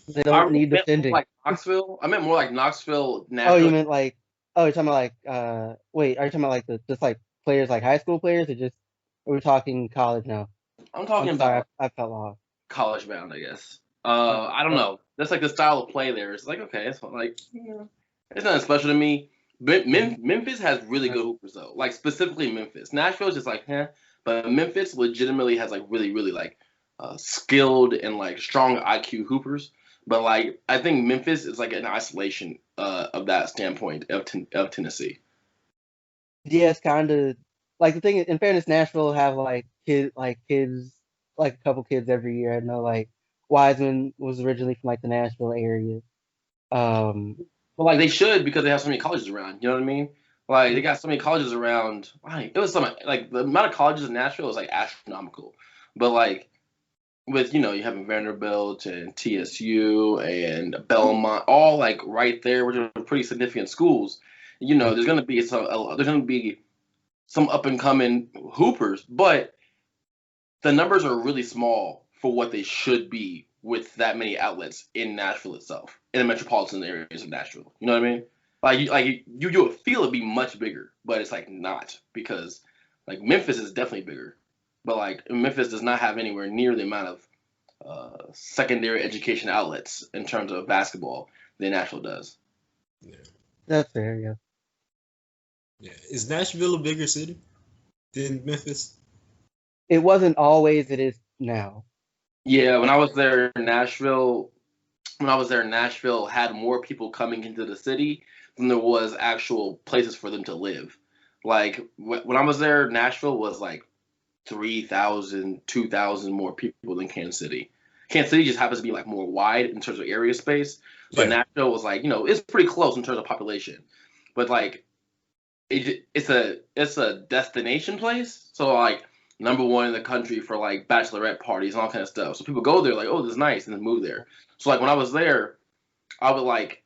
They I don't really need meant more defending. like Knoxville. I meant more like Knoxville, Oh, you Nashville. meant like, oh, you're talking about like, wait, are you talking about like the just like players, like high school players, or just we're talking college now? I'm I'm talking sorry, about I fell off. college bound, I guess. Okay, I don't well, know. That's like the style of play there. It's like okay, it's like it's nothing special to me. But Memphis has really right. good hoopers though. Like specifically Memphis. Nashville's just like but Memphis legitimately has like really like skilled and like strong IQ hoopers. But like I think Memphis is like an isolation of that standpoint of Tennessee. Yeah, it's kind of like the thing. In fairness, Nashville have kids, like a couple kids every year. I know like Wiseman was originally from like the Nashville area. Um, But like they should because they have so many colleges around. You know what I mean? Like they got so many colleges around. Like, it was some like the amount of colleges in Nashville is like astronomical. But like with you having Vanderbilt and TSU and Belmont all like right there, which are pretty significant schools. There's gonna be some up and coming hoopers, but the numbers are really small for what they should be with that many outlets in Nashville itself, in the metropolitan areas of Nashville. You know what I mean? You would feel it'd be much bigger, but it's like not because like Memphis is definitely bigger, but like Memphis does not have anywhere near the amount of secondary education outlets in terms of basketball than Nashville does. Yeah, that's fair. Yeah, yeah. Is Nashville a bigger city than Memphis? it wasn't always. It is now. Yeah, when I was there, Nashville had more people coming into the city than there was actual places for them to live. Like when I was there, Nashville was like 3,000, 2,000 more people than Kansas City. Kansas City just happens to be like more wide in terms of area space, but Yeah. Nashville was like, it's pretty close in terms of population. But like it's a destination place. So like number one in the country for like bachelorette parties and all kind of stuff. So people go there like, oh, this is nice, and then move there. So like when I was there, I would like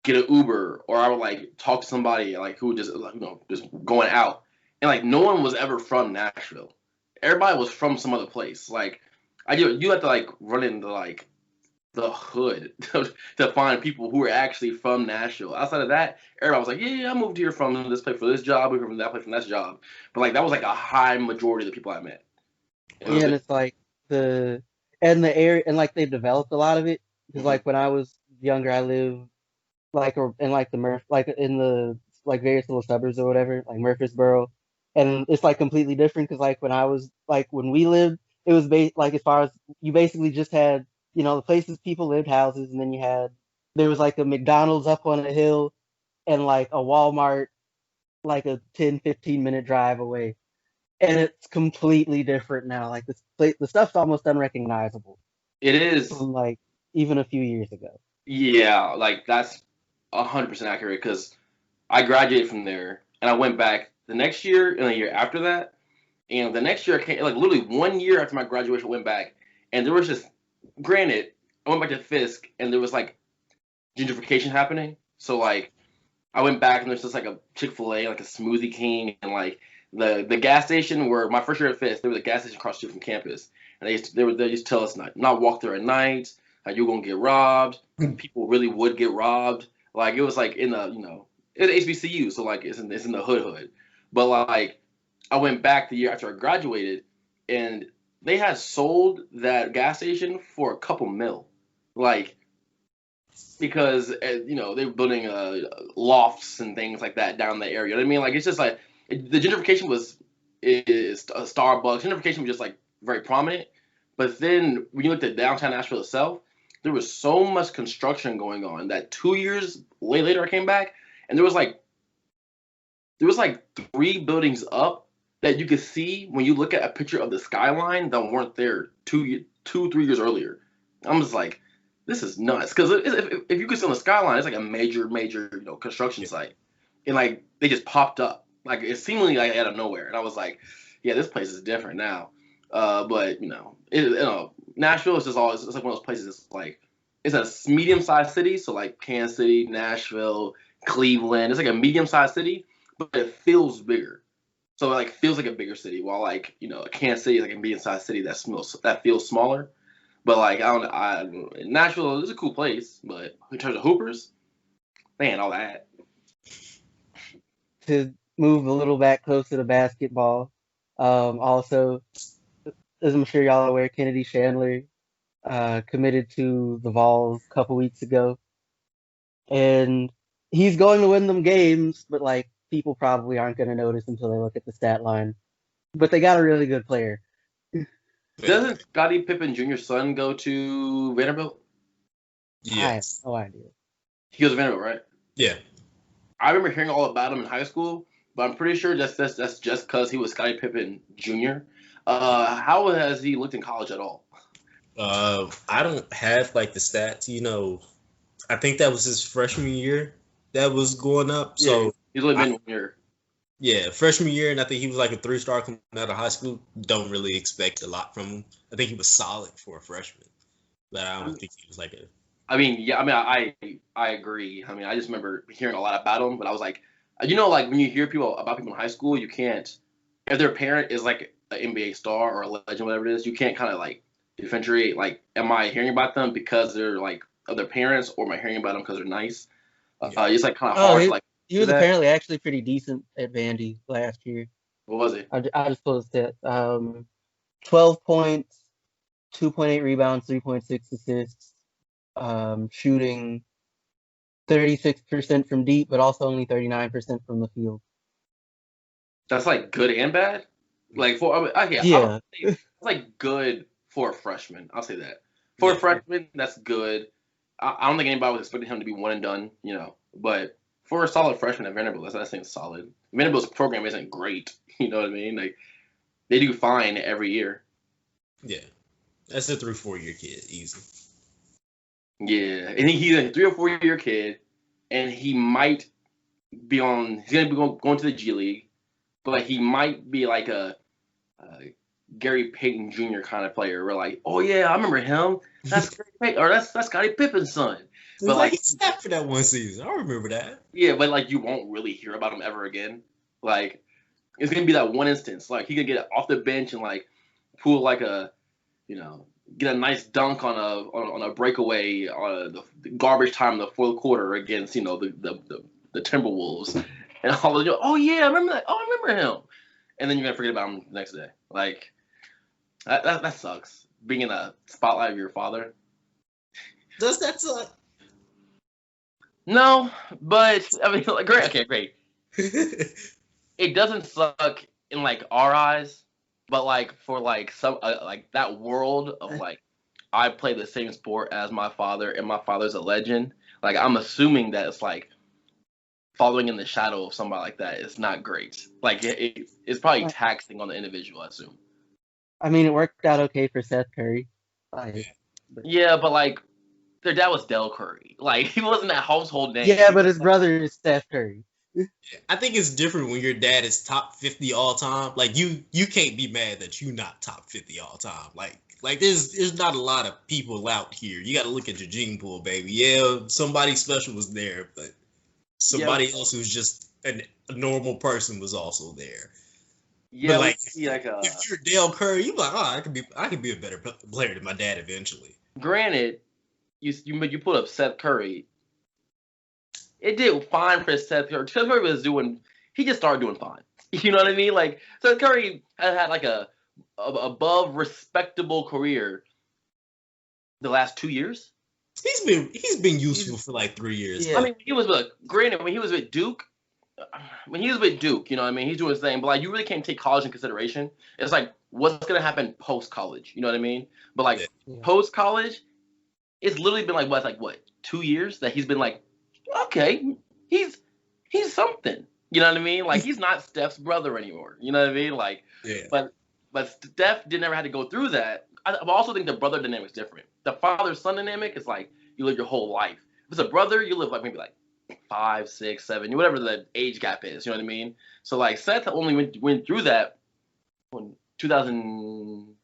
get an Uber or I would like talk to somebody like who just like, just going out, and like no one was ever from Nashville. Everybody was from some other place. Like you had to like run into like the hood to find people who were actually from Nashville. Outside of that, everybody was like, yeah, I moved here from this place for this job, moved from that place from that job. But like that was like a high majority of the people I met. It was Yeah, and it's like the the area, and like they've developed a lot of it. Because mm-hmm. like when I was younger, I lived in like the like in the like various little suburbs or whatever, like Murfreesboro, and it's like completely different. Because like when we lived, it was like as far as you basically just had the places people lived, houses, and then there was like a McDonald's up on a hill and like a Walmart like a 10-15 minute drive away, and it's completely different now. Like the stuff's almost unrecognizable It is. from like even a few years ago. Yeah, like that's 100% accurate because I graduated from there and I went back the next year and the year after that. And the next year I came, like literally 1 year after my graduation, I went back and there was just, granted, I went back to Fisk and there was like gentrification happening. So like I went back and there's just like a Chick-fil-A, like a Smoothie King, and like the gas station where my first year at Fisk, there was a gas station across the street from campus, and they used to tell us not walk there at night, like you're gonna get robbed. People really would get robbed. Like it was like in the it's HBCU, so like it's in the hood, but like I went back the year after I graduated, and they had sold that gas station for a couple mil, like because they were building lofts and things like that down the area. You know what I mean? Like it's just like the gentrification is Starbucks. Gentrification was just like very prominent. But then when you looked at downtown Nashville itself, there was so much construction going on that 2 years later I came back and there was like three buildings up that you could see when you look at a picture of the skyline that weren't there 3 years earlier. I'm just like, this is nuts. Because if you could see on the skyline, it's like a major construction Yeah. site, and like they just popped up, like it seemingly like out of nowhere, and I was like, yeah, this place is different now. But Nashville is just always it's like one of those places. It's like it's a medium-sized city, so like Kansas City, Nashville, Cleveland. It's like a medium-sized city, but it feels bigger. So it like feels like a bigger city, while like Kansas City is like a medium-sized city that feels smaller. But like Nashville is a cool place, but in terms of hoopers, man, all that. To move a little back closer to basketball, also, as I'm sure y'all are aware, Kennedy Chandler committed to the Vols a couple weeks ago, and he's going to win them games, but like people probably aren't going to notice until they look at the stat line. But they got a really good player. Doesn't Scottie Pippen Jr.'s son go to Vanderbilt? I have Yes. no idea. He goes to Vanderbilt, right? Yeah. I remember hearing all about him in high school, but I'm pretty sure that's just because he was Scottie Pippen Jr. How has he looked in college at all? I don't have like the stats. I think that was his freshman year that was going up. So he's only been 1 year. yeah, freshman year, and I think he was like a 3-star coming out of high school. Don't really expect a lot from him. I think he was solid for a freshman, but I don't think he was like a. I mean, yeah, I agree. I mean, I just remember hearing a lot about him, but I was like, like when you hear about people in high school, you can't, if their parent is like an NBA star or a legend, whatever it is, you can't kind of like differentiate. Like, am I hearing about them because they're like of their parents, or am I hearing about them because they're nice? Yeah. It's like kind of Oh, hard to like he do was that. apparently actually pretty decent at Vandy last year. What was it? I just pulled his stats. 12 points, 2.8 rebounds, 3.6 assists, shooting 36% from deep, but also only 39% from the field. That's like good and bad. Like Yeah. it's like good for a freshman. I'll say that for a freshman, that's good. I don't think anybody was expecting him to be one and done, But for a solid freshman at Vanderbilt, that's saying solid. Vanderbilt's program isn't great, you know what I mean? Like they do fine every year. Yeah, that's a 3-4 year kid, easy. Yeah, and he's a 3 or 4 year kid, and he might be on. He's gonna be going to the G League, but he might be like a Gary Payton Jr. kind of player. We're like, oh yeah, I remember him. That's Gary Payton, or that's Scottie Pippen's son. But like, he snapped for that one season. I remember that. yeah, but like you won't really hear about him ever again. Like it's gonna be that one instance. Like he could get off the bench and like pull like a, get a nice dunk on a breakaway on the garbage time in the fourth quarter against the Timberwolves, and all of you, oh yeah, I remember that. Oh, I remember him. And then you're gonna forget about him the next day. Like that sucks. Being in the spotlight of your father. Does that suck? No, but I mean, like, great. Okay, great. It doesn't suck in like our eyes, but like for like some like that world of like I play the same sport as my father and my father's a legend. Like I'm assuming that it's like following in the shadow of somebody like that is not great. Like it's probably taxing on the individual, I assume. I mean, it worked out okay for Seth Curry. Yeah, but like their dad was Del Curry. Like he wasn't that household name. Yeah, but his brother is Steph Curry. I think it's different when your dad is top 50 all time. Like you can't be mad that you not top 50 all time. Like there's not a lot of people out here. You got to look at your gene pool, baby. Yeah, somebody special was there, but somebody else who's just a normal person was also there. Yeah, but if you're Dale Curry, you're like, oh, I could be a better player than my dad eventually. Granted, you put up Seth Curry. It did fine for Seth Curry. Seth Curry he just started doing fine. You know what I mean? Like Seth Curry had like a above respectable career the last 2 years. He's been useful for like 3 years. Yeah. I mean, when he was with Duke, you know what I mean? He's doing his thing, but like you really can't take college in consideration. It's like what's gonna happen post college, you know what I mean? But like post college, it's literally been like what 2 years that he's been like, okay, he's something. You know what I mean? Like he's not Steph's brother anymore. You know what I mean? Like, but Steph never had to go through that. I also think the brother dynamic is different. The father-son dynamic is like you live your whole life. If it's a brother, you live like maybe like 5, 6, 7, whatever the age gap is. You know what I mean? So like Seth only went through that when 2000.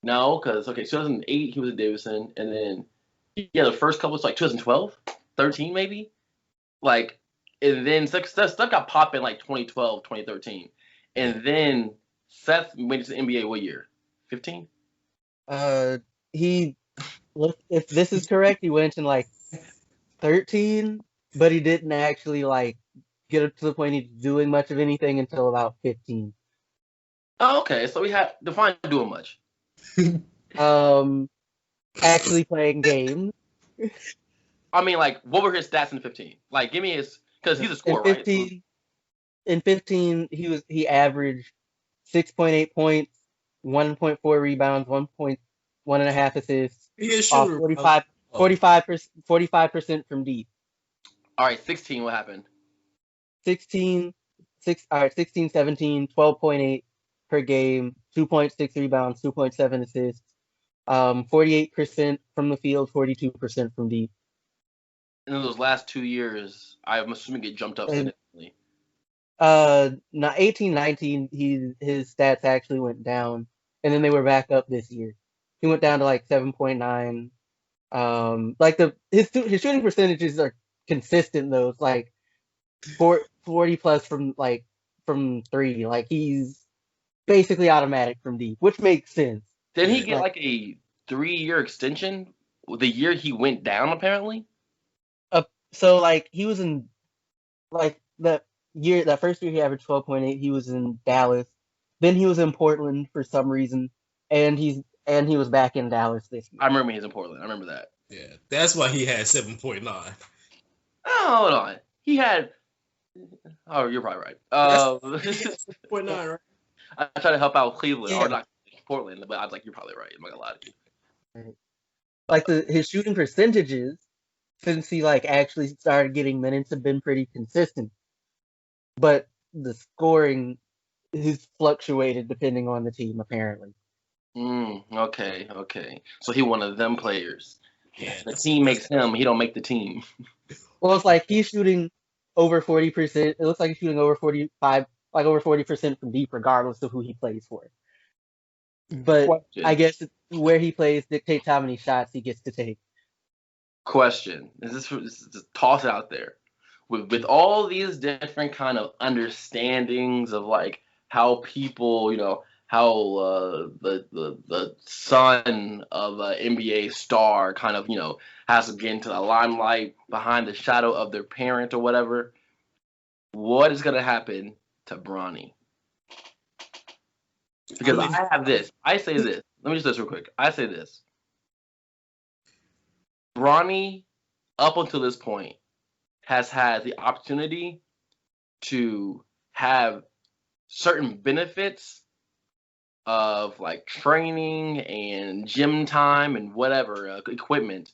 No, because 2008 he was at Davidson, and then the first couple was like 2012, 13 maybe, like, and then stuff got popping like 2012, 2013, and then Seth went to the NBA what year? 15. He Look, if this is correct, he went in like 13, but he didn't actually like get up to the point he's doing much of anything until about 15. Oh, okay. So we had define doing much. Um, actually playing games. I mean, like, what were his stats in 15? Like, give me his because he's a In scorer, right? So 15, in 15, he averaged 6.8 points, 1.4 rebounds, 1.1.5 assists, Yeah, off sure. 45% from deep. all right, 16. What happened? 16, all right, 16, 17, 12.8 per game, 2.6 rebounds, 2.7 assists, 48% from the field, 42% from deep. In those last 2 years, I'm assuming it jumped up And significantly. 18, 19, his stats actually went down, and then they were back up this year. He went down to like 7.9. Like his shooting percentages are consistent though. It's like 40 plus from three. Like he's basically automatic from deep, which makes sense. Didn't he Yeah. get Like like a 3 year extension the year he went down? Apparently, so like he was in like that first year he averaged 12.8. He was in Dallas. Then he was in Portland for some reason, and he was back in Dallas this year. I remember he's in Portland. I remember that. Yeah. That's why he had 7.9. Oh, hold on. He had. Oh, you're probably right. That's he had 7.9, right? I try to help out Cleveland or Yeah. not Portland, but I was like, you're probably right. I'm not gonna lie to you. Like his shooting percentages since he like actually started getting minutes have been pretty consistent, but the scoring has fluctuated depending on the team apparently. Okay, okay. So he one of them players. Yeah. The team makes him. He don't make the team. Well, it's like he's shooting over 40%. It looks like he's shooting over 45, like over 40% from deep, regardless of who he plays for. But I Question. guess where he plays dictates how many shots he gets to take. Question. This is just toss it out there. With all these different kind of understandings of like how people, how the son of an NBA star kind of, has to get into the limelight behind the shadow of their parent or whatever. What is gonna happen to Bronny? Because mean, I have this. I say this. Let me just do this real quick. I say this. Bronny, up until this point, has had the opportunity to have certain benefits of like training and gym time and whatever equipment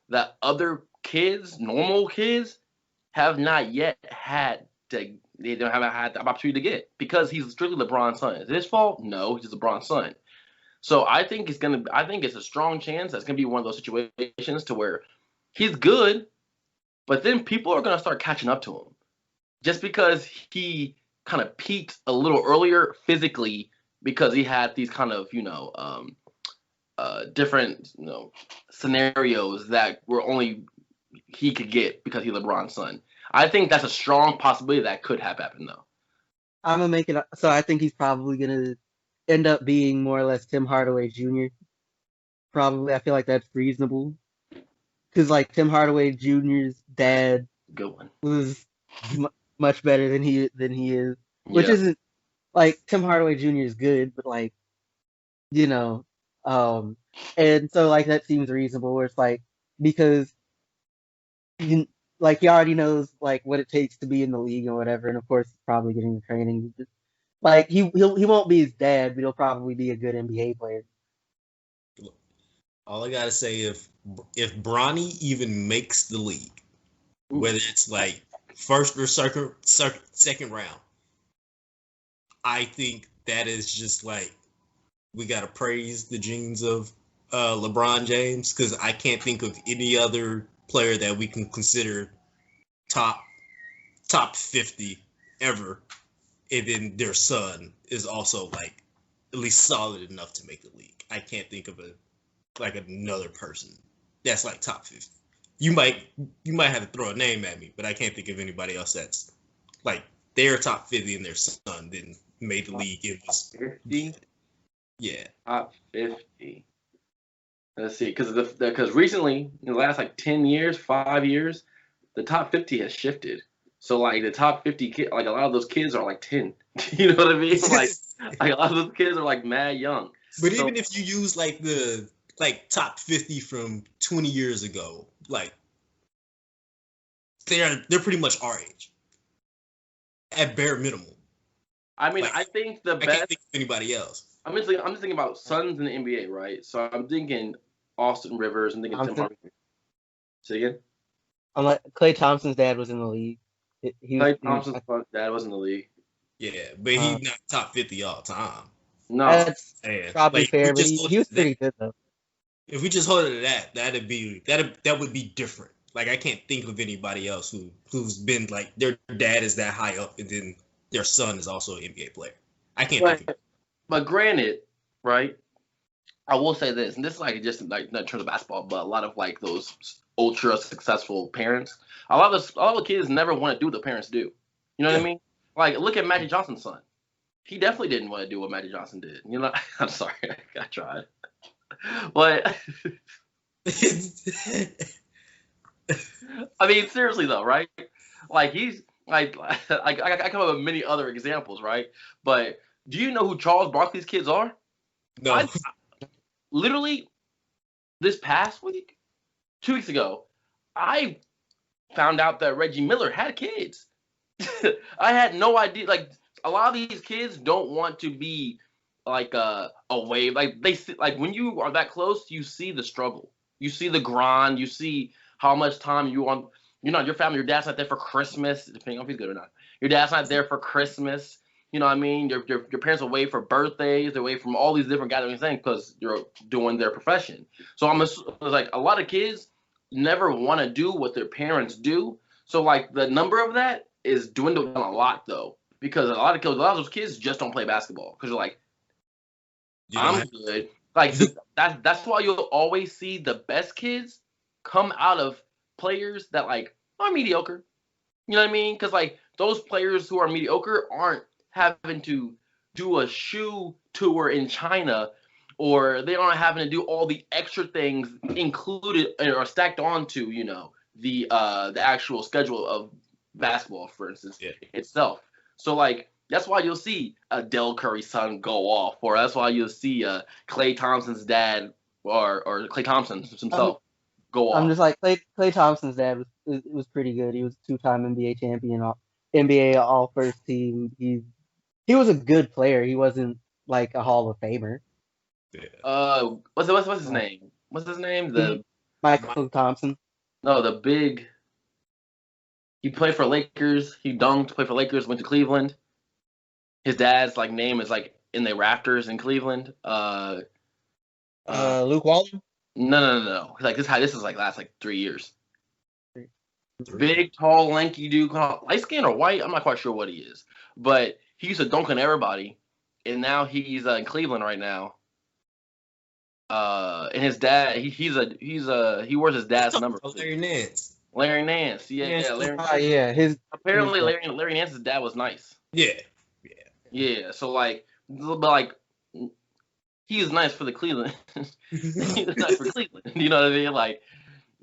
that other kids, normal kids, have not yet had to. They don't haven't had the opportunity to get because he's strictly LeBron's son. Is it his fault? No, he's just LeBron's son. So I think it's gonna. I think it's a strong chance that's gonna be one of those situations to where he's good, but then people are gonna start catching up to him just because he kind of peaked a little earlier physically because he had these kind of different scenarios that were only he could get because he's LeBron's son. I think that's a strong possibility that could have happened though. I'm gonna make it so I think he's probably gonna end up being more or less Tim Hardaway Jr. Probably, I feel like that's reasonable because like Tim Hardaway Jr.'s dad Good one. was much better than he is, which Yeah. isn't like Tim Hardaway Jr. is good, but like you know, um, and so like that seems reasonable. Where it's like because he, like he already knows like what it takes to be in the league or whatever, and of course he's probably getting the training. Like he won't be his dad, but he'll probably be a good NBA player. all I gotta say, if Bronny even makes the league, whether it's like first or second round, I think that is just like we gotta praise the genes of LeBron James because I can't think of any other player that we can consider top 50 ever, and then their son is also like at least solid enough to make the league. I can't think of another person that's like top 50. You might have to throw a name at me, but I can't think of anybody else that's like their top 50 and their son then made the league. It was 50. yeah. Top 50. Let's see, because recently in the last like 10 years, 5 years, the top 50 has shifted. So like the top 50 kid, like a lot of those kids are like 10. You know what I mean? Like a lot of those kids are like mad young. But So even if you use like the top 50 from 20 years ago, like they're pretty much our age at bare minimum. I mean, Like I think the I can't best. think of anybody else. I'm just thinking about Suns in the NBA, right? So I'm thinking Austin Rivers. I'm thinking Tim Thompson. Hardaway. Say again. Unless Clay Thompson's dad was in the league. Klay He was Thompson's dad was in the league. Yeah, but uh, he's not top 50 all time. No, that's And probably like if we fair, but just hold he it was to that, pretty good though. if we just hold it to that, that would be different. Like I can't think of anybody else who's been like their dad is that high up and then their son is also an NBA player. I can't think of it. but granted, right? I will say this, and this is like just like not in terms of basketball, but a lot of like those ultra successful parents, a lot of kids never want to do what the parents do. You know what I Yeah. mean? Like look at Magic Johnson's son. He definitely didn't want to do what Magic Johnson did. You know, I'm sorry, I tried, but I mean seriously though, right? Like he's like I come up with many other examples, right? But do you know who Charles Barkley's kids are? No. I literally this past week, 2 weeks ago, I found out that Reggie Miller had kids. I had no idea. Like a lot of these kids don't want to be like away. Like they see, like when you are that close, you see the struggle, you see the grind, you see how much time you on. You know, your family, your dad's not there for Christmas, depending on if he's good or not. Your dad's not there for Christmas. You know what I mean? Your parents are away for birthdays, they're away from all these different gathering things because you're doing their profession. So like a lot of kids never want to do what their parents do. So like the number of that is dwindling a lot though, because a lot of those kids just don't play basketball because they're like, You don't I'm have good. Like that's why you'll always see the best kids come out of players that like are mediocre. You know what I mean? Because like those players who are mediocre aren't having to do a shoe tour in China, or they aren't having to do all the extra things included or stacked onto the actual schedule of basketball, for instance, Yeah. itself. So like that's why you'll see a Del Curry's son go off, or that's why you'll see Klay Thompson's dad or Klay Thompson himself go I'm off. just like Clay Thompson's dad was pretty good. He was a 2-time NBA champion, NBA All First Team. He was a good player. He wasn't like a Hall of Famer. What's his Uh, name? What's his name? he, The Michael Thompson. no, the big. He played for Lakers. He dunked. Played for Lakers. Went to Cleveland. His dad's like name is like in the rafters in Cleveland. Luke Walton. No. Like this is like last like 3 years. three. Big, tall, lanky dude, light skin or white. I'm not quite sure what he is, but he used to dunk on everybody, and now he's in Cleveland right now. And his dad, he wears his dad's number. Larry Nance. Larry Nance, yeah, Larry. Yeah, Apparently, Larry Nance's dad was nice. Yeah. Yeah, so like, but like, he was nice for the Cleveland. He was nice for Cleveland. You know what I mean? Like,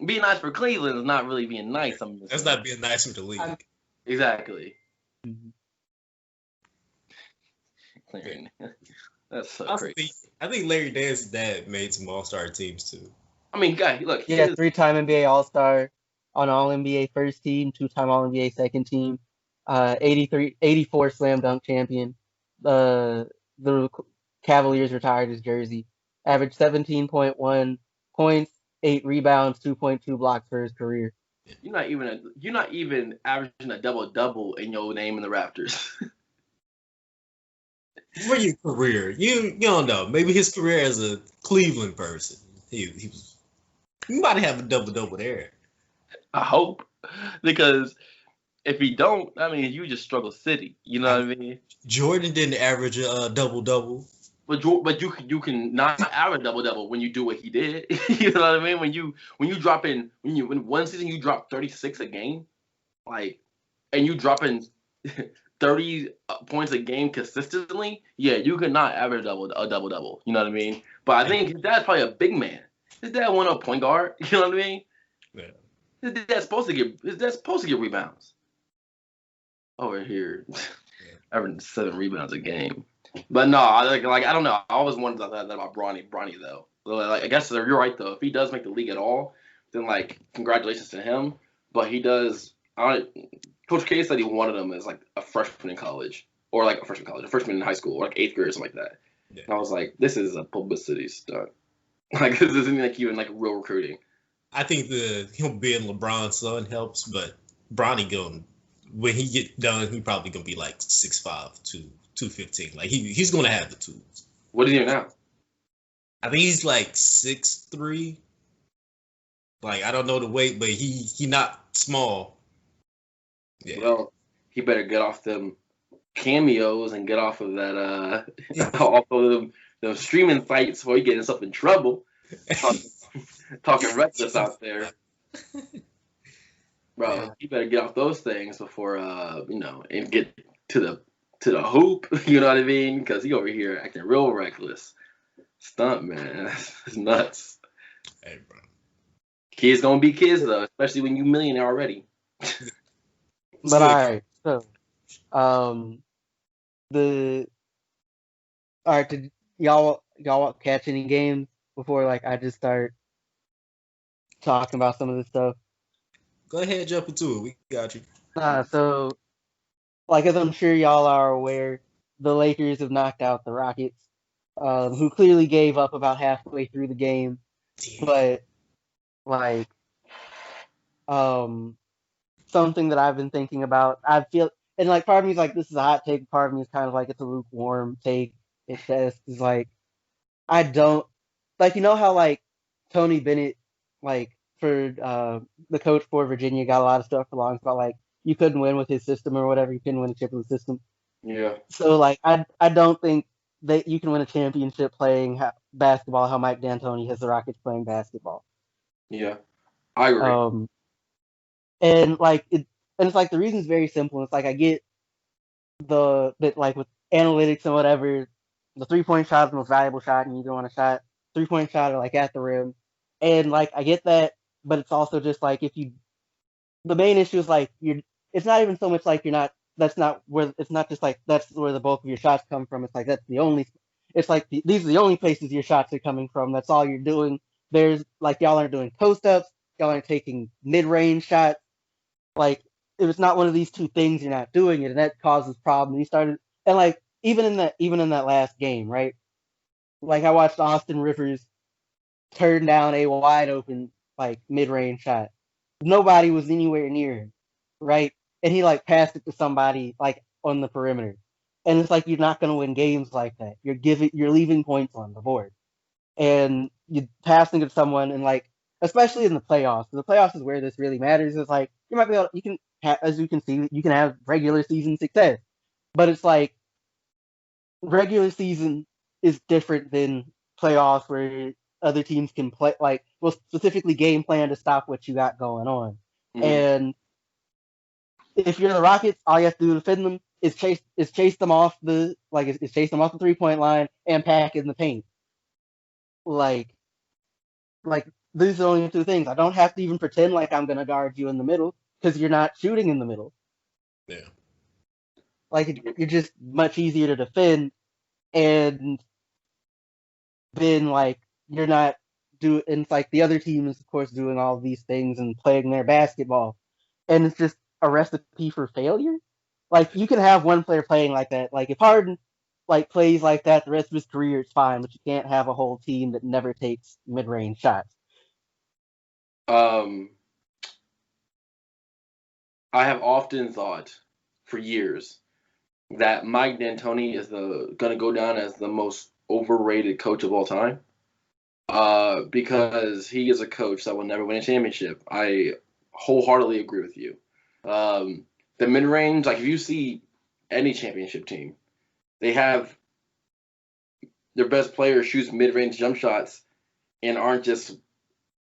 being nice for Cleveland is not really being nice. That's not being nice for the league. Exactly. Mhm. Larry Nance. That's so Also crazy. I think Larry Nance's dad made some All-Star teams too. I mean, guy, look, he Yeah, is, 3-time NBA All-Star, on All NBA First Team, 2-time All NBA Second Team, 84 Slam Dunk champion. The Cavaliers retired his jersey. Averaged 17.1 points, 8 rebounds, 2.2 blocks for his career. you're not even averaging a double in your name in the Raptors. For your career, you don't know. Maybe his career as a Cleveland person, he might have a double there. I hope, because if he don't, I mean, you just struggle city. You know what I mean? Jordan didn't average a double. But you can not average double when you do what he did. You know what I mean? When you when one season you drop 36 a game, like, and you dropping 30 points a game consistently, yeah, you could not average a double double. You know what I mean? But I think his dad's probably a big man. His dad won a point guard. You know what I mean? Yeah. His dad's supposed to get rebounds. Over here, averaging 7 rebounds a game. But no, I don't know. I always wondered that about Bronny though. So, like, I guess you're right though. If he does make the league at all, then like congratulations to him. But he does. Coach K said he wanted him as like a freshman in college, or like a freshman in high school, or like 8th grade or something like that. Yeah. And I was like, this is a publicity stunt. Like this isn't like even like real recruiting. I think him being LeBron's son helps, but Bronny going when he get done, he probably gonna be like 6'5", 215. Like he's gonna have the tools. What is he now? I think he's like 6'3". Like I don't know the weight, but he not small. Yeah. Well, he better get off them cameos and get off of that off of them streaming sites before he get himself in trouble. Talking reckless out there. Bro, you better get off those things before and get to the hoop, you know what I mean? Because he over here acting real reckless. Stunt, man. It's nuts. Hey, bro. Kids gonna be kids though, especially when you millionaire already. But all right, so did y'all catch any games before like I just start talking about some of this stuff? Go ahead, jump into it. We got you. So like as I'm sure y'all are aware, the Lakers have knocked out the Rockets, who clearly gave up about halfway through the game. But like something that I've been thinking about, I feel, and like part of me is like this is a hot take, part of me is kind of like it's a lukewarm take. It says is like I don't like how like Tony Bennett like for the coach for Virginia got a lot of stuff for long about like you couldn't win with his system or whatever, you couldn't win a chip with the system. Yeah. So like I don't think that you can win a championship playing basketball how Mike D'Antoni has the Rockets playing basketball. Yeah. I agree. And like it's like the reason's very simple. It's like I get that like with analytics and whatever, the 3-point shot is the most valuable shot, and you don't want a shot 3-point shot or like at the rim, and like I get that, but it's also just like the main issue is like it's not even so much like that's not where it's not just like that's where the bulk of your shots come from. It's like that's the only. It's like these are the only places your shots are coming from. That's all you're doing. There's like y'all aren't doing post ups. Y'all aren't taking mid range shots. Like if it's not one of these two things, you're not doing it, and that causes problems. He started and like even in that last game, right? Like I watched Austin Rivers turn down a wide open like mid range shot. Nobody was anywhere near him, right? And he like passed it to somebody like on the perimeter. And it's like you're not gonna win games like that. You're leaving points on the board. And you passing it to someone and like especially in the playoffs. The playoffs is where this really matters. It's like you might be able you can as you can see, you can have regular season success. But it's like regular season is different than playoffs where other teams can play like well specifically game plan to stop what you got going on. Mm-hmm. And if you're the Rockets, all you have to do to defend them is chase them off the 3-point line and pack in the paint. Like these are the only two things. I don't have to even pretend like I'm gonna guard you in the middle because you're not shooting in the middle. Yeah. Like you're just much easier to defend, and then like you're not doing. And it's like the other team is of course doing all of these things and playing their basketball, and it's just a recipe for failure. Like you can have one player playing like that. Like if Harden like plays like that the rest of his career, it's fine. But you can't have a whole team that never takes mid-range shots. I have often thought for years that Mike D'Antoni is gonna go down as the most overrated coach of all time. Because he is a coach that will never win a championship. I wholeheartedly agree with you. The mid range, like if you see any championship team, they have their best players shoots mid range jump shots and aren't just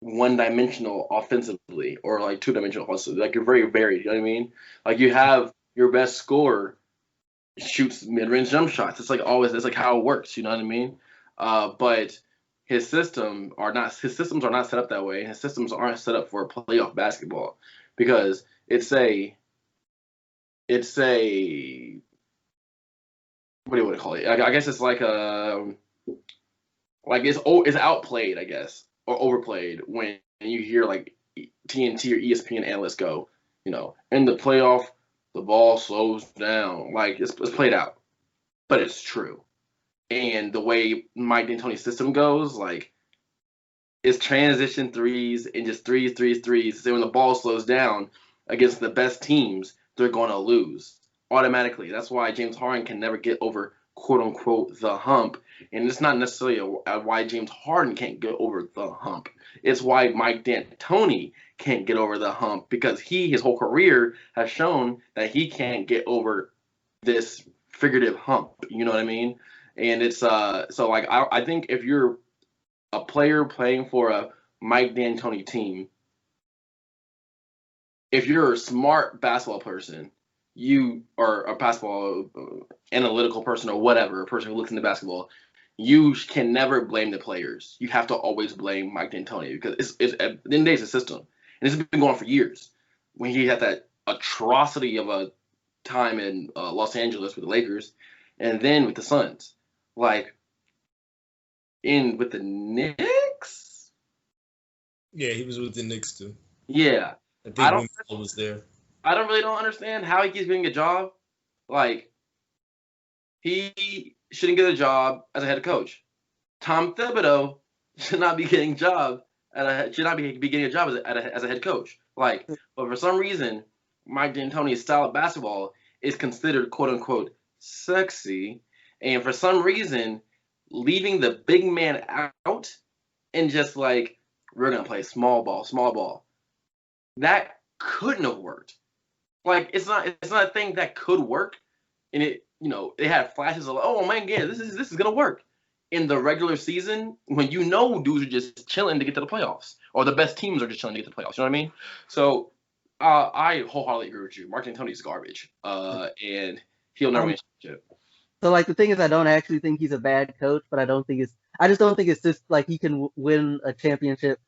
one-dimensional offensively or like two-dimensional offensively. Like you're very varied. You know what I mean? Like you have your best scorer shoots mid-range jump shots. It's like always. It's like how it works. You know what I mean? But his systems are not set up that way. His systems aren't set up for playoff basketball because it's a what do you want to call it? I guess it's like it's outplayed, I guess, or overplayed when you hear like TNT or ESPN analysts go, in the playoff the ball slows down. Like it's played out, but it's true. And the way Mike D'Antoni's system goes, like it's transition threes and just threes, threes, threes. So when the ball slows down against the best teams, they're going to lose automatically. That's why James Harden can never get over quote unquote the hump. And it's not necessarily why James Harden can't get over the hump. It's why Mike D'Antoni can't get over the hump because his whole career has shown that he can't get over this figurative hump. You know what I mean? And it's so like I think if you're a player playing for a Mike D'Antoni team, if you're a smart basketball person, you are a basketball analytical person or whatever, a person who looks into basketball, you can never blame the players. You have to always blame Mike D'Antoni because it's at the end of the day, it's a system. And this has been going on for years. When he had that atrocity of a time in Los Angeles with the Lakers and then with the Suns. Like, with the Knicks? Yeah, he was with the Knicks too. Yeah. I think Winslow was there. I don't understand how he keeps getting a job. Like, he shouldn't get a job as a head coach. Tom Thibodeau should not be getting a job as a head coach. Like, but for some reason, Mike D'Antoni's style of basketball is considered quote unquote sexy, and for some reason, leaving the big man out and just like we're gonna play small ball. That couldn't have worked. Like it's not a thing that could work, and it had flashes of oh man, yeah, this is gonna work. In the regular season, when dudes are just chilling to get to the playoffs, or the best teams are just chilling to get to the playoffs, you know what I mean? So I wholeheartedly agree with you. Mark D'Antoni's garbage, and he'll never win a championship. So like the thing is, I don't actually think he's a bad coach, but I just don't think it's just like he can win a championship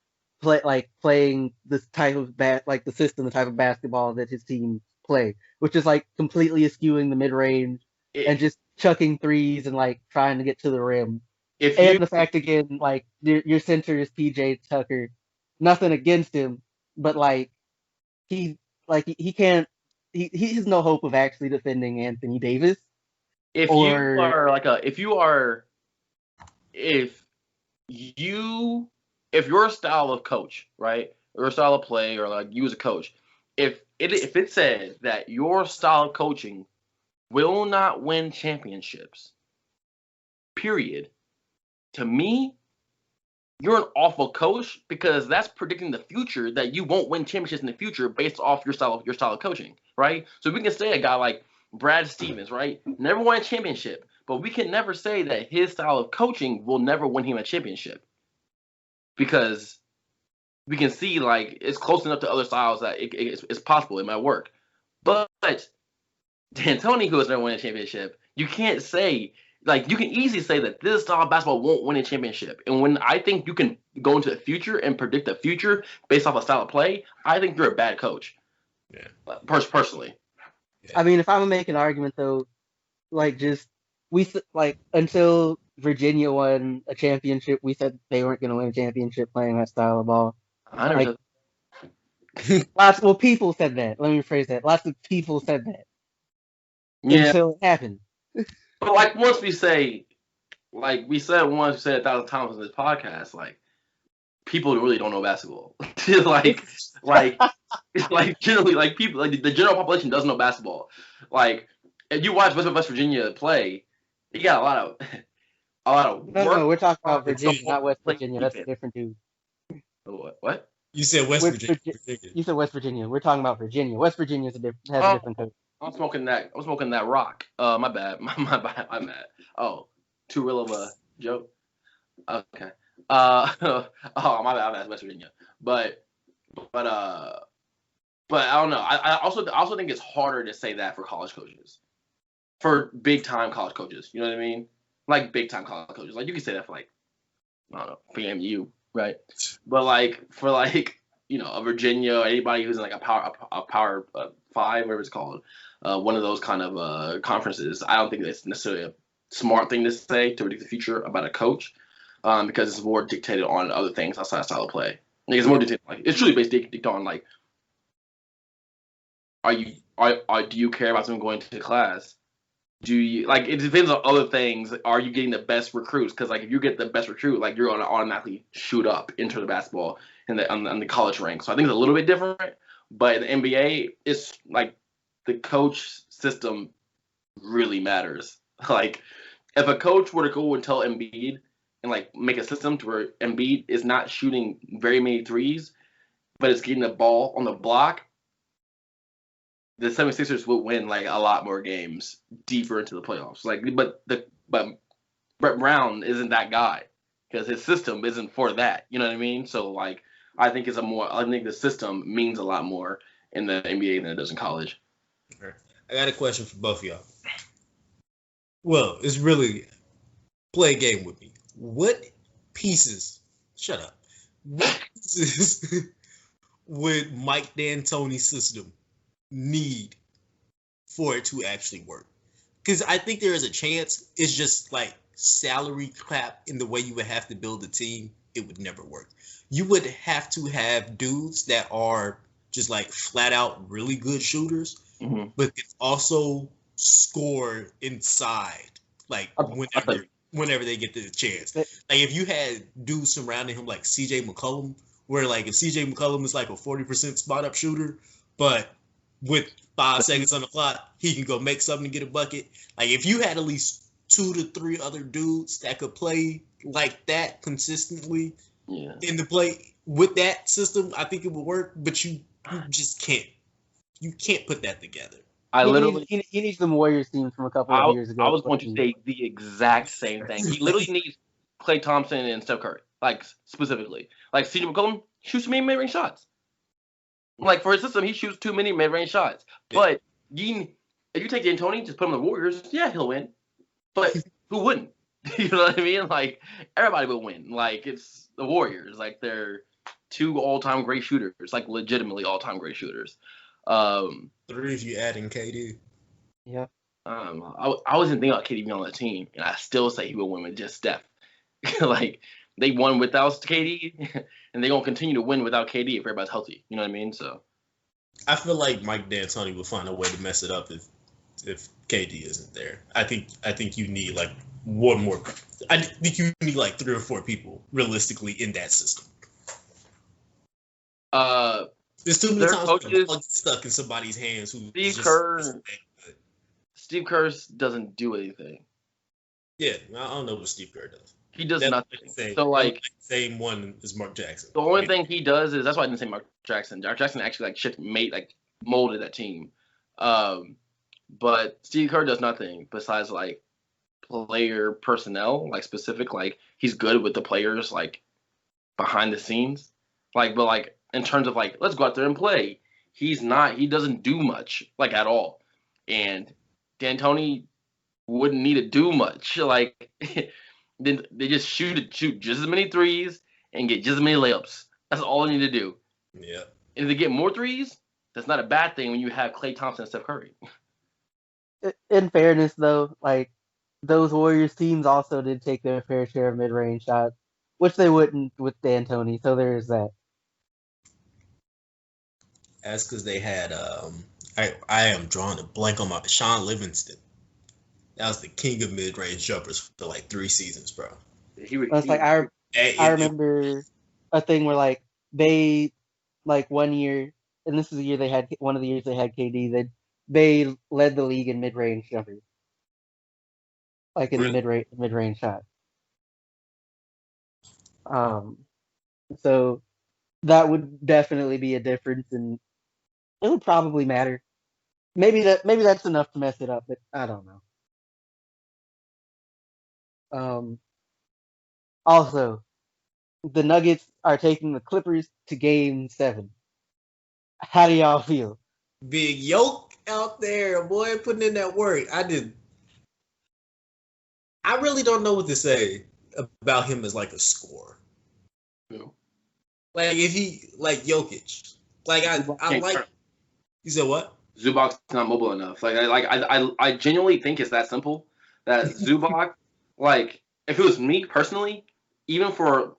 playing this type of the type of basketball that his team play, which is like completely eschewing the mid range and just chucking threes and like trying to get to the rim. The fact again, like your center is PJ Tucker, nothing against him, but like he can't. He has no hope of actually defending Anthony Davis. If your style of coach, right, or style of play, or like you as a coach, if it said that your style of coaching will not win championships, period, to me, you're an awful coach because that's predicting the future that you won't win championships in the future based off your style of coaching, right? So we can say a guy like Brad Stevens, right, never won a championship, but we can never say that his style of coaching will never win him a championship because we can see like it's close enough to other styles that it's possible it might work. But D'Antoni, who has never won a championship, you can't say. Like, you can easily say that this style of basketball won't win a championship. And when I think you can go into the future and predict the future based off a style of play, I think you're a bad coach. Yeah. Personally. I mean, if I'm gonna make an argument though, until Virginia won a championship, we said they weren't gonna win a championship playing that style of ball. I never said. People said that. Let me rephrase that. Lots of people said that. Yeah. Until it happened. But like once we say, like we said 1,000 times in this podcast, like people really don't know basketball. like generally, like people, like the general population doesn't know basketball. Like if you watch West Virginia play, you got a lot of work. No, we're talking about Virginia, not West Virginia. That's a different dude. What? You said West Virginia. You said West Virginia. We're talking about Virginia. West Virginia has a different coach. I'm smoking that rock. My bad. My bad. I'm mad. Oh, too real of a joke. Okay. Oh, my bad. I'm at West Virginia. But I don't know. I also think it's harder to say that for college coaches, for big time college coaches. You know what I mean? Like big time college coaches. Like you can say that for like I don't know, FAMU, right? But like for like a Virginia or anybody who's in like a power 5, whatever it's called, one of those kind of conferences, I don't think that's necessarily a smart thing to say to predict the future about a coach, because it's more dictated on other things outside style of play. Like it's more dictated, like it's truly based dictated on like, do you care about someone going to class? Do you like? It depends on other things. Are you getting the best recruits? Because like if you get the best recruit, like you're gonna automatically shoot up into the basketball in the on the college rank. So I think it's a little bit different. But in the NBA, it's like the coach system really matters. Like if a coach were to go and tell Embiid and like make a system to where Embiid is not shooting very many threes, but it's getting the ball on the block, the 76ers would win like a lot more games deeper into the playoffs. Like, but Brett Brown isn't that guy because his system isn't for that. You know what I mean? So like, I think the system means a lot more in the NBA than it does in college. I got a question for both of y'all. Well, it's really play a game with me. What pieces? Shut up. What pieces would Mike D'Antoni's system need for it to actually work? Because I think there is a chance. It's just like salary cap in the way you would have to build a team. It would never work. You would have to have dudes that are just like flat out really good shooters, but can also score inside, like whenever they get the chance. Like if you had dudes surrounding him like CJ McCollum, where like if CJ McCollum is like a 40% spot up shooter, but with 5 seconds on the clock, he can go make something to get a bucket. Like if you had at least 2 to 3 other dudes that could play like that consistently in the play with that system, I think it would work. But you just can't. You can't put that together. He needs the Warriors team from a couple of years ago. I was going to say the exact same thing. He literally needs Klay Thompson and Steph Curry, like specifically. Like CJ McCollum shoots too many mid-range shots. Like for his system, he shoots too many mid-range shots. Yeah. But if you take D'Antoni, just put him on the Warriors, yeah, he'll win. But who wouldn't? You know what I mean? Like everybody would win. Like it's the Warriors. Like they're 2 all-time great shooters. Like legitimately all-time great shooters. 3 if you add in KD. Yeah. I wasn't thinking about KD being on the team, and I still say he would win with just Steph. Like they won without KD, and they're gonna continue to win without KD if everybody's healthy. You know what I mean? So I feel like Mike D'Antoni will find a way to mess it up if KD isn't there. I think you need like one more. I think you need like 3 or 4 people realistically in that system. There's too many times where the stuck in somebody's hands. Steve Kerr doesn't do anything. Yeah, I don't know what Steve Kerr does. He does nothing. So like same one as Mark Jackson. The only thing he does is that's why I didn't say Mark Jackson. Mark Jackson actually molded that team. But Steve Kerr does nothing besides like player personnel, like specific. Like he's good with the players, like behind the scenes. But in terms of like, let's go out there and play. He's not. He doesn't do much, like at all. And D'Antoni wouldn't need to do much. Like then they just shoot just as many threes and get just as many layups. That's all they need to do. Yeah. And if they get more threes, that's not a bad thing when you have Klay Thompson and Steph Curry. In fairness, though, like those Warriors teams also did take their fair share of mid-range shots, which they wouldn't with D'Antoni. So there's that. That's because they had I am drawing a blank on my Sean Livingston. That was the king of mid-range jumpers for like 3 seasons, bro. I remember a thing where like they like one year, and this is the year they had one of the years they had KD. They led the league in mid-range jumpers, like in the mid-range shot. So that would definitely be a difference, and it would probably matter. Maybe that's enough to mess it up, but I don't know. Also, the Nuggets are taking the Clippers to Game 7. How do y'all feel? Big Yoke out there, boy, putting in that work. I really don't know what to say. about him as like a scorer. Who? Like if he like Jokic. Like I like. You said what? Zubac's not mobile enough. I genuinely think it's that simple. That Zubac, like, if it was me personally, even for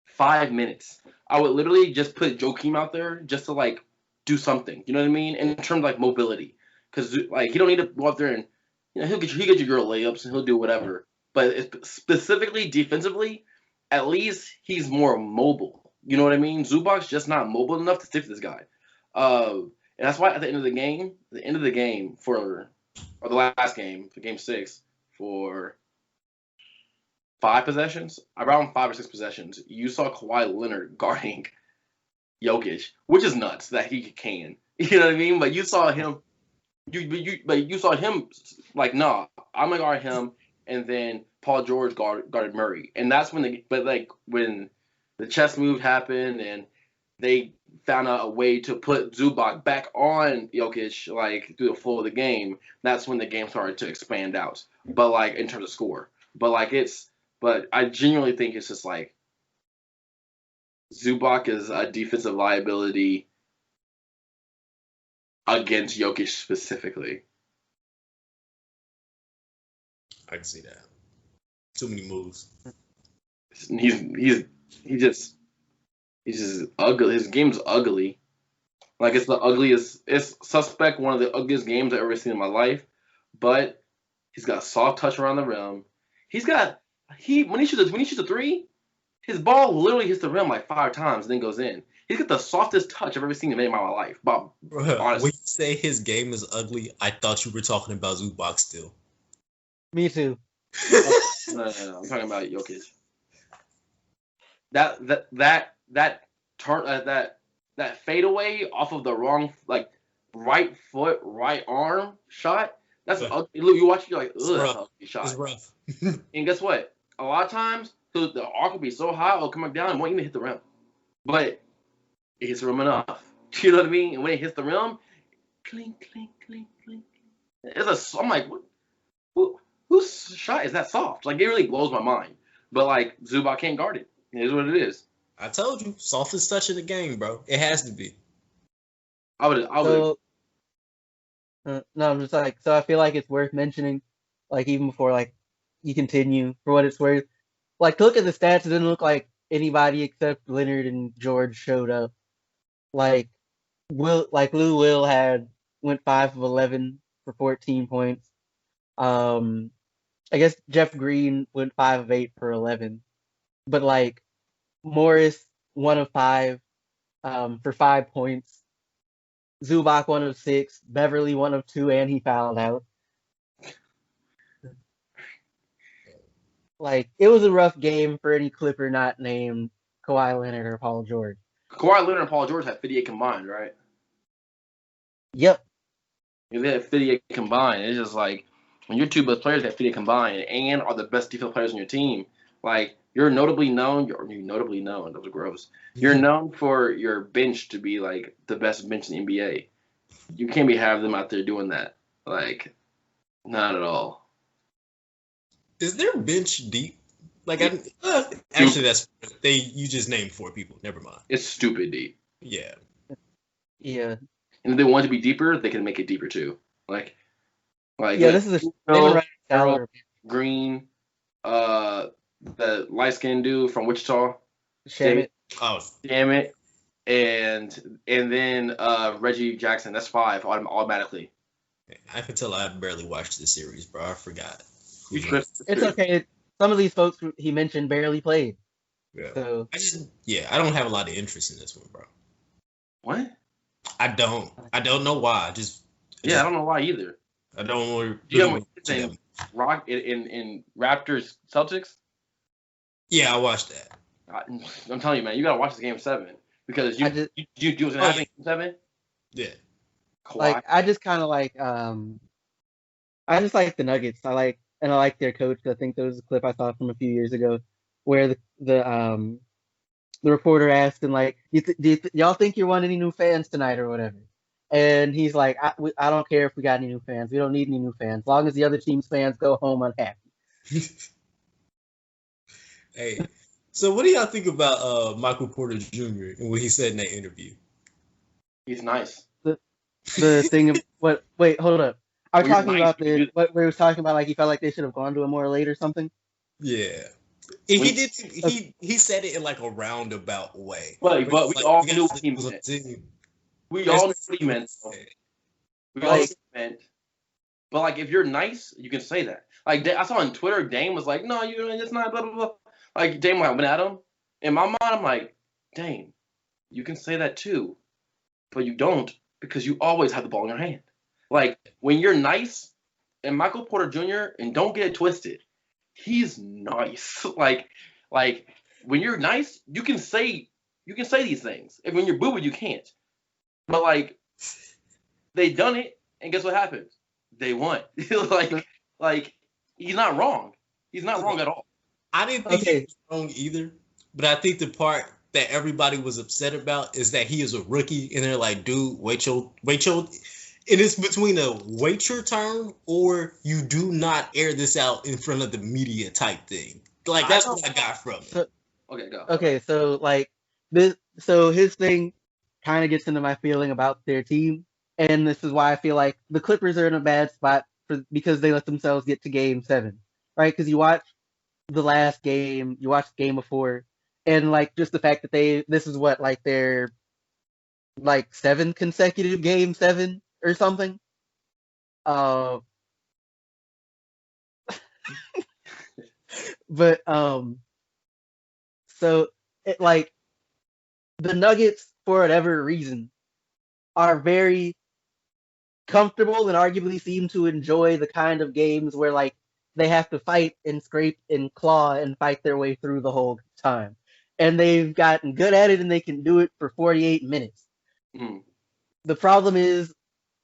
5 minutes, I would literally just put Joakim out there just to like do something. You know what I mean? In terms of like mobility, because like he don't need to go out there and he'll get you your girl layups and he'll do whatever. But specifically defensively, at least he's more mobile. You know what I mean? Zubac's just not mobile enough to stick to this guy. And that's why at the end of the game or the last game, for game 6, for 5 possessions, around 5 or 6 possessions, you saw Kawhi Leonard guarding Jokic, which is nuts that he can. You know what I mean? But you saw him, you saw him like, nah, I'm gonna guard him, and then Paul George guarded Murray, and that's when when the chess move happened and they found out a way to put Zubac back on Jokic like through the flow of the game. That's when the game started to expand out. But like in terms of score, but I genuinely think it's just like Zubac is a defensive liability against Jokic specifically. I can see that. Too many moves. He's just ugly. His game's ugly. Like it's the ugliest. It's suspect one of the ugliest games I've ever seen in my life. But he's got a soft touch around the rim. When he shoots a three, his ball literally hits the rim like 5 times and then goes in. He's got the softest touch I've ever seen in my life. But honestly, when you say his game is ugly, I thought you were talking about Zubac still. Me too. No, I'm talking about Jokic. That fadeaway off of the wrong right foot, right arm shot. That's ugly. Look, you watch it, you're like, ugh, that's an ugly shot. It's rough. And guess what? A lot of times the arc will be so high, it'll come back down and won't even hit the rim. But it hits the rim enough. You know what I mean? And when it hits the rim, clink, clink, clink, clink. I'm like, whose shot is that soft? Like, it really blows my mind. But like, Zubac can't guard it. It is what it is. I told you, softest touch in the game, bro. It has to be. I would. No, I'm just like, so I feel like it's worth mentioning, like even before like you continue, for what it's worth. Like, to look at the stats, it didn't look like anybody except Leonard and George showed up. Like Lou Will went 5 of 11 for 14 points. I guess Jeff Green went 5 of 8 for 11, but like Morris 1 of 5 for 5 points. Zubac 1 of 6, Beverly 1 of 2, and he fouled out. Like, it was a rough game for any Clipper not named Kawhi Leonard or Paul George. Kawhi Leonard and Paul George had 58 combined, right? Yep. If they had 58 combined, it's just like when your two best players have 58 combined and are the best defensive players on your team, like you're notably known. That was gross. You're known for your bench to be like the best bench in the NBA. You can't be having them out there doing that. Like, not at all. Is their bench deep? Like, actually, you just named 4 people. Never mind. It's stupid deep. Yeah. Yeah. And if they want to be deeper, they can make it deeper too. Like yeah, this is a Green, the light skinned dude from Wichita. Shamit. Oh, damn it. And then Reggie Jackson. That's 5 automatically. I can tell I barely watched this series, bro. I forgot. It's okay. Some of these folks he mentioned barely played. Yeah. So I don't have a lot of interest in this one, bro. What? I don't know why. I don't know why either. I don't know. Rock in Raptors Celtics. Yeah, I watched that. I'm telling you, man, you gotta watch this game 7 because you what's gonna happen in game 7. Yeah. Like, I just kind of like I just like the Nuggets. I like their coach. I think there was a clip I saw from a few years ago where the reporter asked him, like, y'all think you want any new fans tonight or whatever? And he's like, I don't care if we got any new fans. We don't need any new fans. As long as the other team's fans go home unhappy. Hey, so what do y'all think about Michael Porter Jr. and what he said in that interview? He's nice. The thing of what? Wait, hold up. Are we When you're talking nice, about you can the do. what we was talking about? Like he felt like they should have gone to him more late or something. Yeah. And When, he did. He said it in like a roundabout way. but Where he's we like, all "You knew guys what think he it was a meant. team." We That's all knew what he basically what meant. he said. We all knew Like, what he meant. But like, if you're nice, you can say that. Like I saw on Twitter, Dame was like, "No, it's not." Blah blah blah. Like Dame went at him. In my mind, I'm like, Dame, you can say that too, but you don't because you always have the ball in your hand. Like when you're nice, and Michael Porter Jr. and don't get it twisted, he's nice. like when you're nice, you can say these things. And when you're booed, you can't. But like they done it, and guess what happened? They won. like he's not wrong. He's not wrong at all. I didn't think he okay, was wrong either, but I think the part that everybody was upset about is that he is a rookie, and they're like, "Dude, wait your," and it's between a wait your turn or you do not air this out in front of the media type thing. Like I that's don't. what I got from it. so Okay, go. okay, so like this, so his thing kind of gets into my feeling about their team, and this is why I feel like the Clippers are in a bad spot because they let themselves get to Game 7, right? Because you watch the last game, you watch the game before, and like just the fact that this is what like their like 7 consecutive Game 7 or something. Uh, but so it like the Nuggets for whatever reason are very comfortable and arguably seem to enjoy the kind of games where like they have to fight and scrape and claw and fight their way through the whole time. And they've gotten good at it and they can do it for 48 minutes. Mm. The problem is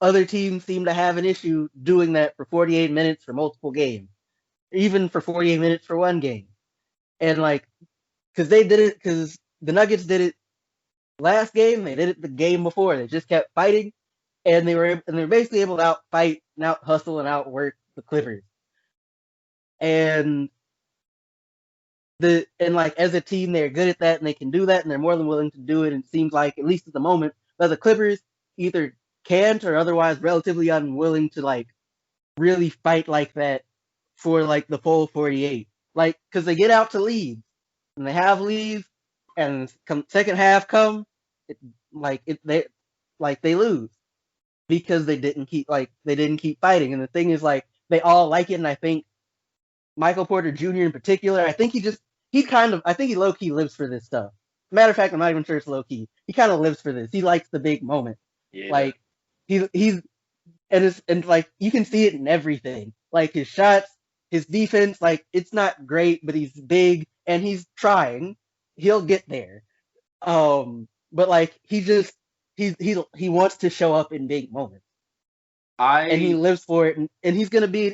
other teams seem to have an issue doing that for 48 minutes for multiple games, even for 48 minutes for one game. And like, because they did it, because the Nuggets did it last game, they did it the game before. They just kept fighting, and they're basically able to outfight and out hustle and outwork the Clippers. And like as a team, they're good at that and they can do that, and they're more than willing to do it. And it seems like at least at the moment, that the Clippers either can't or otherwise relatively unwilling to like really fight like that for like the full 48. Like because they get out to leads and they have leads, and come second half come, it, they they lose because they didn't keep fighting. And the thing is like they all like it, and I think Michael Porter Jr. in particular, I think I think he low key lives for this stuff. Matter of fact, I'm not even sure it's low key. He kind of lives for this. He likes the big moment. Yeah, he does. Like he's and like you can see it in everything. Like his shots, his defense, like it's not great, but he's big and he's trying. He'll get there. But like he wants to show up in big moments, and he I lives for it. And he's gonna be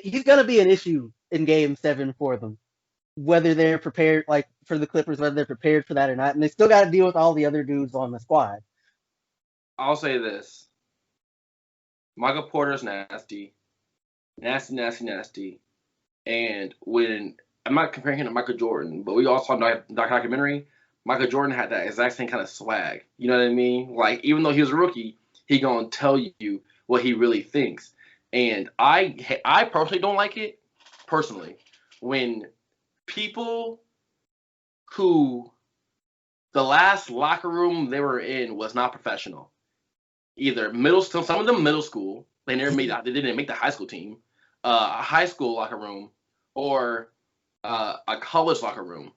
an issue in Game 7 for them, whether they're prepared, like for the Clippers, whether they're prepared for that or not. And they still got to deal with all the other dudes on the squad. I'll say this: Michael Porter's nasty, nasty, nasty, nasty. And when I'm not comparing him to Michael Jordan, but we all saw that documentary. Michael Jordan had that exact same kind of swag. You know what I mean? Like even though he was a rookie, he gonna tell you what he really thinks. And I personally don't like it. Personally, when people who the last locker room they were in was not professional. Either middle school, some of them middle school, they didn't make the high school team, a high school locker room, or a college locker room.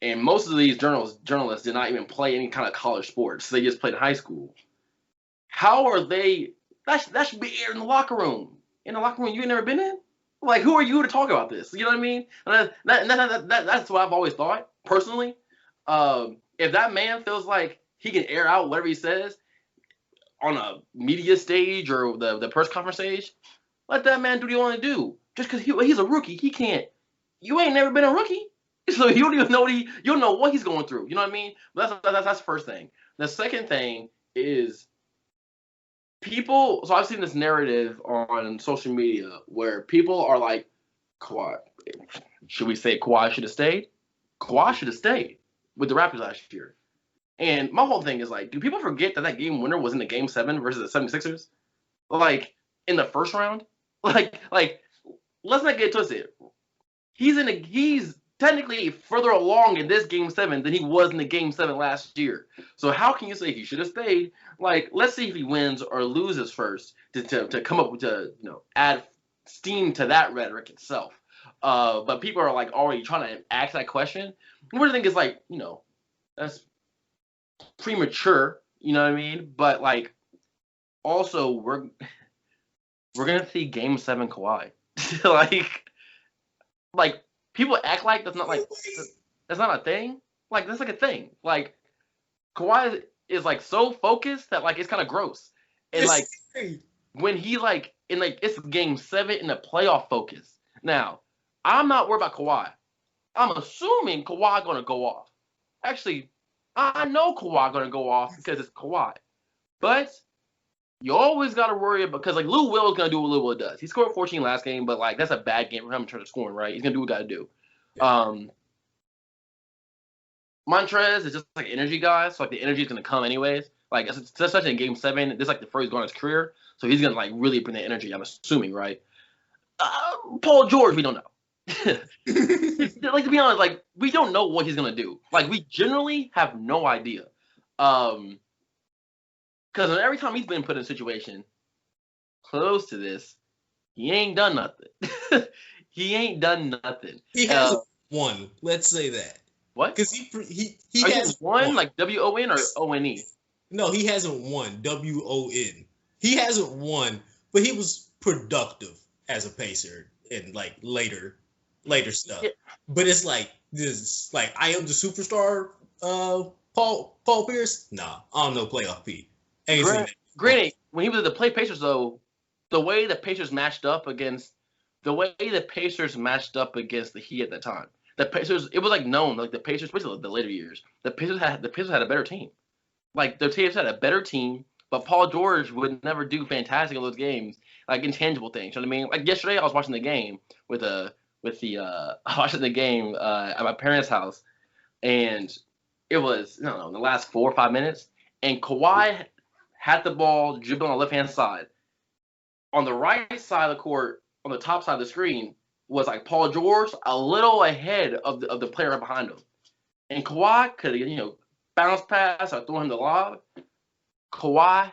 And most of these journalists did not even play any kind of college sports. They just played in high school. How are they? That should be aired in the locker room. In the locker room you ain't never been in. Like, who are you to talk about this? You know what I mean? And that's what I've always thought personally. If that man feels like he can air out whatever he says on a media stage or the press conference stage, let that man do what he want to do. Just because he's a rookie, he can't. You ain't never been a rookie, so you don't even know you don't know what he's going through. You know what I mean? That's the first thing. The second thing is people. So I've seen this narrative on social media where people are like, Kawhi, should we say Kawhi should have stayed? Kawhi should have stayed with the Raptors last year. And my whole thing is like, do people forget that game winner was in the Game 7 versus the 76ers? Like, in the first round? Like, let's not get twisted. He's technically further along in this Game 7 than he was in the Game 7 last year. So how can you say he should have stayed? Like, let's see if he wins or loses first to come up with add steam to that rhetoric itself. But people are like already trying to ask that question. What I think is like, that's premature. You know what I mean? But like, also we're gonna see Game 7 Kawhi. like people act like that's not a thing. Like that's like a thing. Like Kawhi is like so focused that like it's kind of gross. And like when he like in like it's Game 7 in the playoff focus. Now I'm not worried about Kawhi. I'm assuming Kawhi gonna go off. Actually, I know Kawhi gonna go off because it's Kawhi. But you always gotta worry about because like Lou Will is gonna do what Lou Will does. He scored 14 last game, but like that's a bad game for him in terms of scoring, right? He's gonna do what he gotta do. Yeah. Montrez is just like an energy guy, so like the energy is gonna come anyways. Like especially in Game 7, this is like the first going in his career, so he's gonna like really bring the energy. I'm assuming, right? Paul George, we don't know. Like to be honest, like we don't know what he's gonna do. Like we generally have no idea. Because every time he's been put in a situation close to this, he ain't done nothing. He ain't done nothing. He hasn't won. Let's say that. What? Because he has won like WON or ONE? No, he hasn't won WON. He hasn't won, but he was productive as a Pacer in like later stuff. Yeah. But it's like this, like I am the superstar. Paul Pierce. Nah, I don't know playoff P. Granted, when he was at the Pacers though, the way the Pacers matched up against the Heat at that time. The Pacers, it was like known, like the Pacers, especially the later years, the Pacers had a better team. Like the Pacers had a better team, but Paul George would never do fantastic in those games, like intangible things. You know what I mean? Like yesterday, I was watching the game watching the game at my parents' house, and it was I don't know in the last 4 or 5 minutes, and Kawhi had the ball dribbling on the left hand side. On the right side of the court, on the top side of the screen, was like Paul George a little ahead of the player right behind him. And Kawhi could have, bounce pass or throw him the lob. Kawhi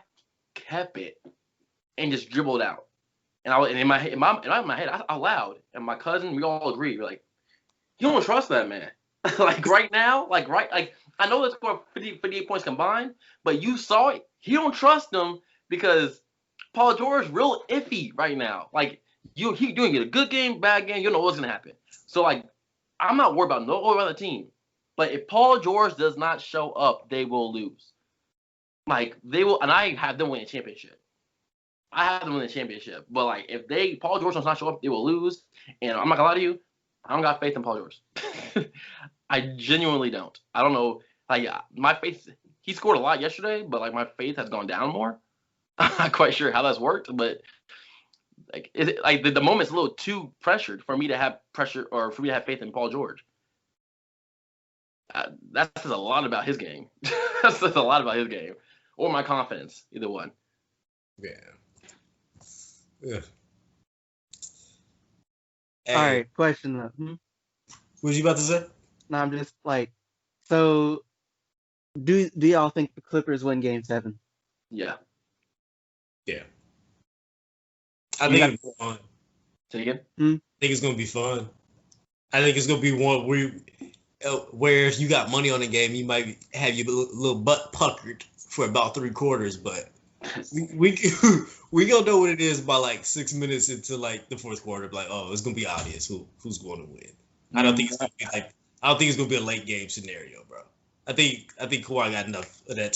kept it and just dribbled out. And in my head, out loud, and my cousin, we all agree. We're like, you don't trust that man. Like right now, like I know they scored 58 points combined, but you saw it. You don't trust them because Paul George real iffy right now. Like he doing it a good game, bad game, you don't know what's gonna happen. So like I'm not worried about no other team. But if Paul George does not show up, they will lose. Like they will, and I have them win a championship. But like if Paul George does not show up, they will lose. And I'm not gonna lie to you, I don't got faith in Paul George. I genuinely don't. I don't know. Like my faith, he scored a lot yesterday, but like my faith has gone down more. I'm not quite sure how that's worked, but like is it like the moment's a little too pressured for me to have pressure or for me to have faith in Paul George. That says a lot about his game. That says a lot about his game or my confidence, either one. Yeah. All right, question though. What was you about to say? No, I'm just like, so do y'all think the Clippers win Game 7? Yeah. Yeah. I think it's fun. Say it again? I think it's gonna be fun. I think it's gonna be one where if you got money on the game, you might have your little butt puckered for about 3 quarters, but we gonna know what it is by like 6 minutes into like the 4th quarter. Like, oh, it's gonna be obvious who's going to win. I don't think it's gonna be a late game scenario, bro. I think Kawhi got enough of that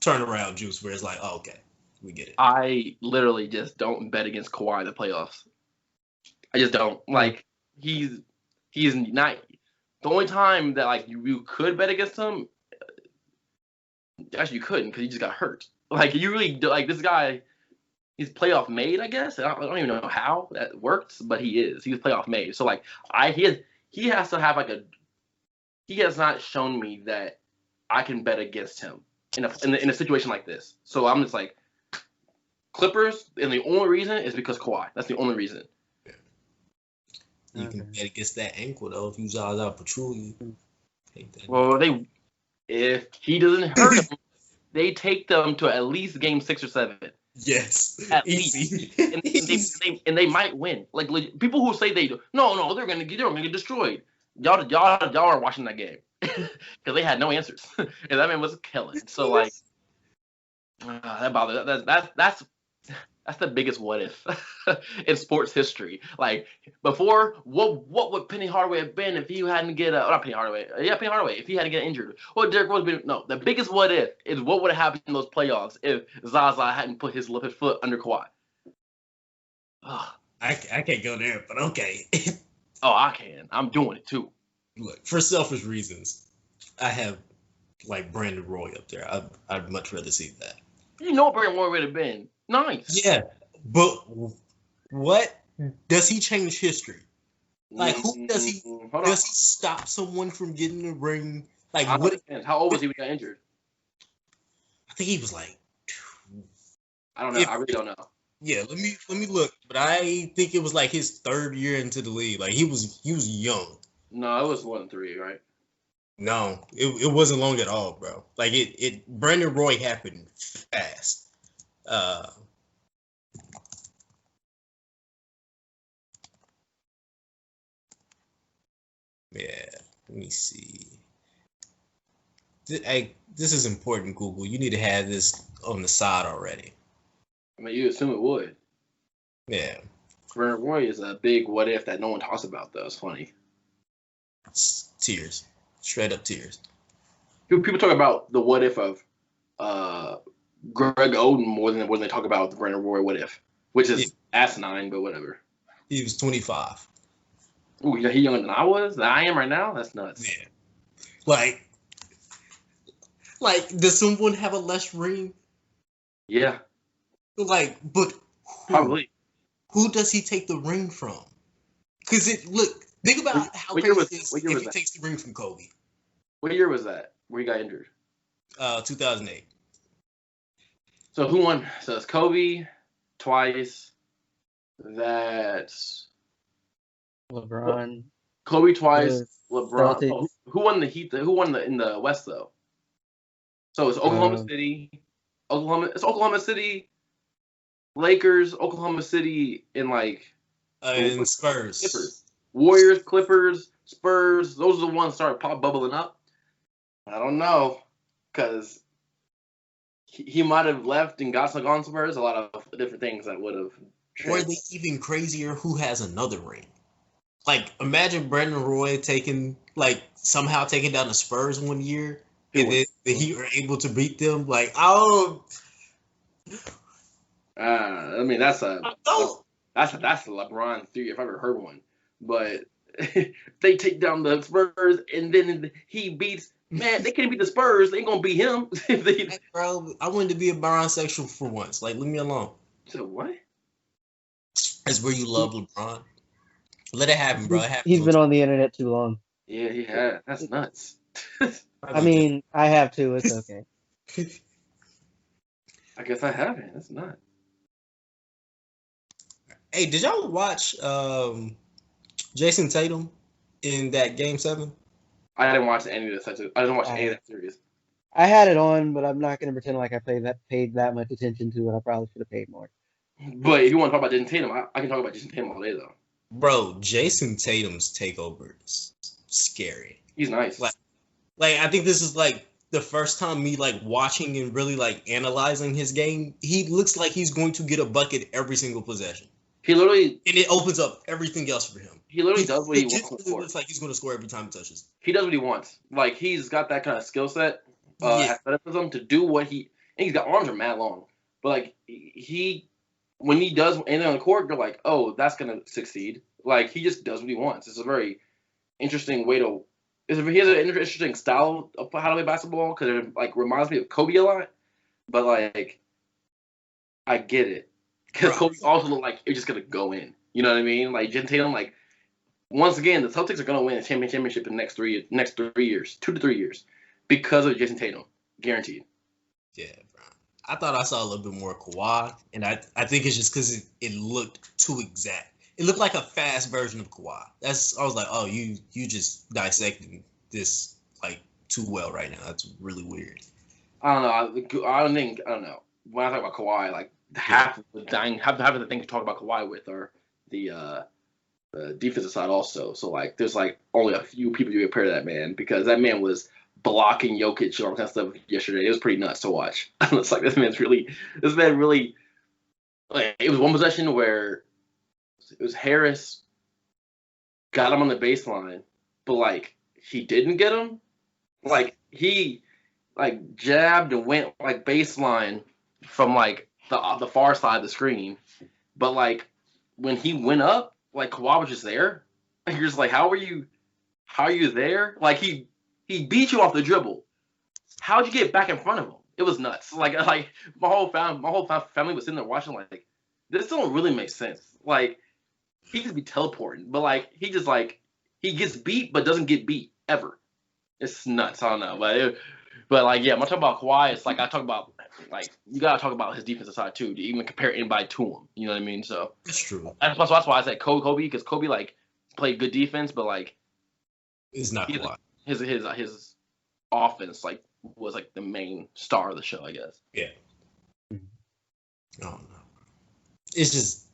turnaround juice where it's like, oh, okay, we get it. I literally just don't bet against Kawhi in the playoffs. I just don't. Like he's not the only time that like you could bet against him. Actually, you couldn't because he just got hurt. Like you really like this guy. He's playoff made, I guess. I don't even know how that works, but he is. He was playoff made. So like he he has to have he has not shown me that I can bet against him in a situation like this. So I'm just like Clippers, and the only reason is because Kawhi. That's the only reason. You can bet against that ankle though if you Zaza Pachulia. Well, if he doesn't hurt them, they take them to at least game 6 or 7. Yes, At easy. least, and they might win. Like people who say they do, no, they're gonna get destroyed. Y'all are watching that game because they had no answers, and that man was killing. So like, that bothers. That's the biggest what if in sports history. Like before, what would Penny Hardaway have been if he hadn't get not Penny Hardaway, Penny Hardaway if he hadn't get injured? What Derrick Rose been? No, the biggest what if is what would have happened in those playoffs if Zaza hadn't put his foot under Kawhi. I can't go there, but okay. Oh, I can. I'm doing it too. Look, for selfish reasons, I have like Brandon Roy up there. I'd much rather see that. You know, Brandon Roy would have been nice. Yeah, but what does he change history? Like, who does he stop someone from getting the ring? Like, what? How old was he when he got injured? I think he was like. I don't know. I really don't know. Yeah, let me look. But I think it was like his 3rd year into the league. Like he was young. No, it was 1-3, right? No, it wasn't long at all, bro. Like it Brandon Roy happened fast. Yeah, let me see. This is important, Google. You need to have this on the side already. I mean, you assume it would. Yeah. Brandon Roy is a big what if that no one talks about, though. It's funny. It's tears. Straight up tears. People talk about the what if of Greg Oden more than when they talk about the Brandon Roy what if, which is asinine, but whatever. He was 25. Ooh, he younger than I am right now? That's nuts. Yeah. Like, does someone have a less ring? Yeah. Like, but probably. Who does he take the ring from? Because think about how crazy it is if he takes the ring from Kobe. What year was that where he got injured? 2008. So who won? So it's Kobe twice. That's LeBron. Kobe twice. LeBron. Oh, who won the Heat? Who won in the West though? So it's Oklahoma City. It's Oklahoma City. Lakers, Oklahoma City, and and Spurs. Clippers. Warriors, Clippers, Spurs. Those are the ones that started bubbling up. I don't know, because he might have left and got on Spurs. A lot of different things that would have. Or the even crazier, who has another ring? Like, imagine Brandon Roy somehow taking down the Spurs one year, and then the Heat were able to beat them. Like, oh. I mean, that's a LeBron theory if I ever heard one. But they take down the Spurs and then he beats. Man, they can't beat the Spurs. They ain't gonna beat him. Hey, bro, I wanted to be a bisexual for once. Like, leave me alone. So what? That's where you love LeBron. Let it happen, bro. He's been on the internet too long. Yeah, he has. That's nuts. I mean, I have too. It's okay. I guess I haven't. That's nuts. Hey, did y'all watch Jason Tatum in that Game 7? I didn't watch any of this. I didn't watch any of that series. I had it on, but I'm not going to pretend like I paid that much attention to it. I probably should have paid more. But if you want to talk about Jason Tatum, I can talk about Jason Tatum all day, though. Bro, Jason Tatum's takeover is scary. He's nice. Like I think this is the first time me watching and really analyzing his game. He looks like he's going to get a bucket every single possession. He literally, and it opens up everything else for him. He literally does what he wants. It looks like he's going to score every time he touches. He does what he wants. Like, he's got that kind of skill set, athleticism to do what he. And he's got arms are mad long, but when he does anything on the court, you're like, oh, that's gonna succeed. Like, he just does what he wants. It's a very interesting way to. He has an interesting style of how to play basketball because it reminds me of Kobe a lot. But I get it because Kobe also looked like it's just gonna go in. You know what I mean? Like Jason Tatum, once again, the Celtics are going to win a championship in the next 3 years, 2 to 3 years, because of Jason Tatum, guaranteed. Yeah, bro. I thought I saw a little bit more Kawhi, and I think it's just because it looked too exact. It looked like a fast version of Kawhi. I was like, oh, you just dissecting this like too well right now. That's really weird. I don't know. I don't know. When I talk about Kawhi, like half of the things to talk about Kawhi with are the defensive side also. So like, there's like only a few people you compare to that man, because that man was blocking Jokic and all kind of stuff yesterday. It was pretty nuts to watch. It's like this man really. Like, it was one possession where it was Harris got him on the baseline, but like he didn't get him. Like he like jabbed and went like baseline from like the far side of the screen, but like when he went up, like Kawhi was just there. Like, you're just like, how are you there? Like he beat you off the dribble. How'd you get back in front of him? It was nuts. Like my whole family was sitting there watching. Like, this don't really make sense. Like, he could be teleporting, but like he just like he gets beat but doesn't get beat ever. It's nuts. I don't know, but like, yeah, when I talk about Kawhi, it's like I talk about, like, you gotta talk about his defensive side too to even compare anybody to him. You know what I mean? So It's true. that's why I said Kobe, because Kobe like played good defense, but like It's not Kawhi. his offense like was like the main star of the show, I guess. Yeah. I don't know. It's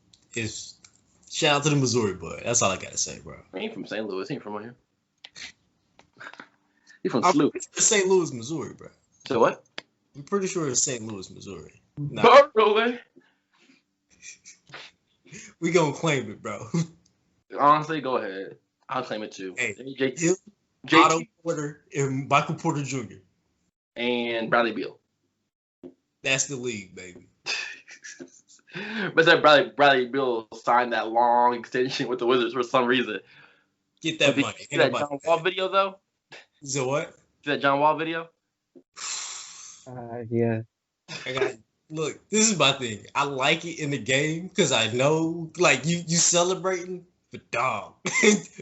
shout out to the Missouri boy. That's all I gotta say, bro. He ain't from St. Louis. He ain't from here. He from I'm SLU. pretty sure it's St. Louis, Missouri, bro. So what? I'm pretty sure it's St. Louis, Missouri. Nah, Really? we gonna claim it, bro. Honestly, go ahead. I'll claim it too. Hey, JT Otto Porter and Michael Porter Jr. and Bradley Beal. That's the league, baby. But that Bradley Beal signed that long extension with the Wizards for some reason. Get that money. See that John Wall video though? So what? See that John Wall video? Yeah. Look, this is my thing. I like it in the game because I know, like, you celebrating, but dog.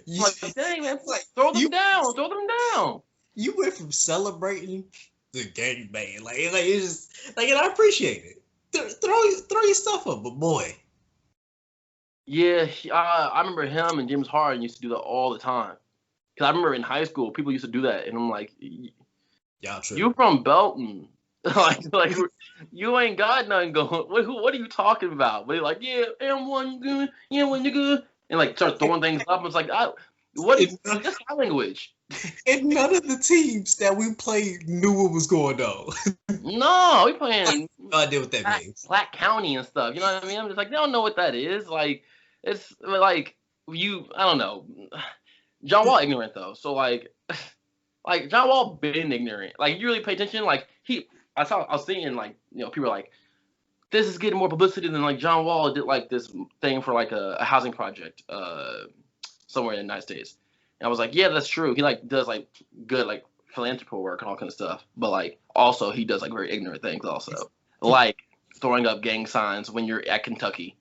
Like, dang, man, like, throw them down. You went from celebrating to game bang. Like it's just, like, and I appreciate it. Throw your stuff up, but boy. Yeah, I remember him and James Harden used to do that all the time. Because I remember in high school, people used to do that, and I'm like, Y'all true. you from Belton. like you ain't got nothing going. What are you talking about? But they're like, yeah, M1, you good? Yeah, when you good? And like start throwing things up. It's like, what is this language? And none of the teams that we played knew what was going on. No, we playing No idea what that means. Black County and stuff. You know what I mean? I'm just like, they don't know what that is. Like, it's like I don't know. John Wall ignorant though. So like John Wall been ignorant. Like, you really pay attention. Like I was seeing, like, you know, people are like, this is getting more publicity than like John Wall did like this thing for like a housing project somewhere in the United States. And I was like, yeah, that's true. He like does like good like philanthropy work and all kind of stuff. But like also he does like very ignorant things also. Like throwing up gang signs when you're at Kentucky.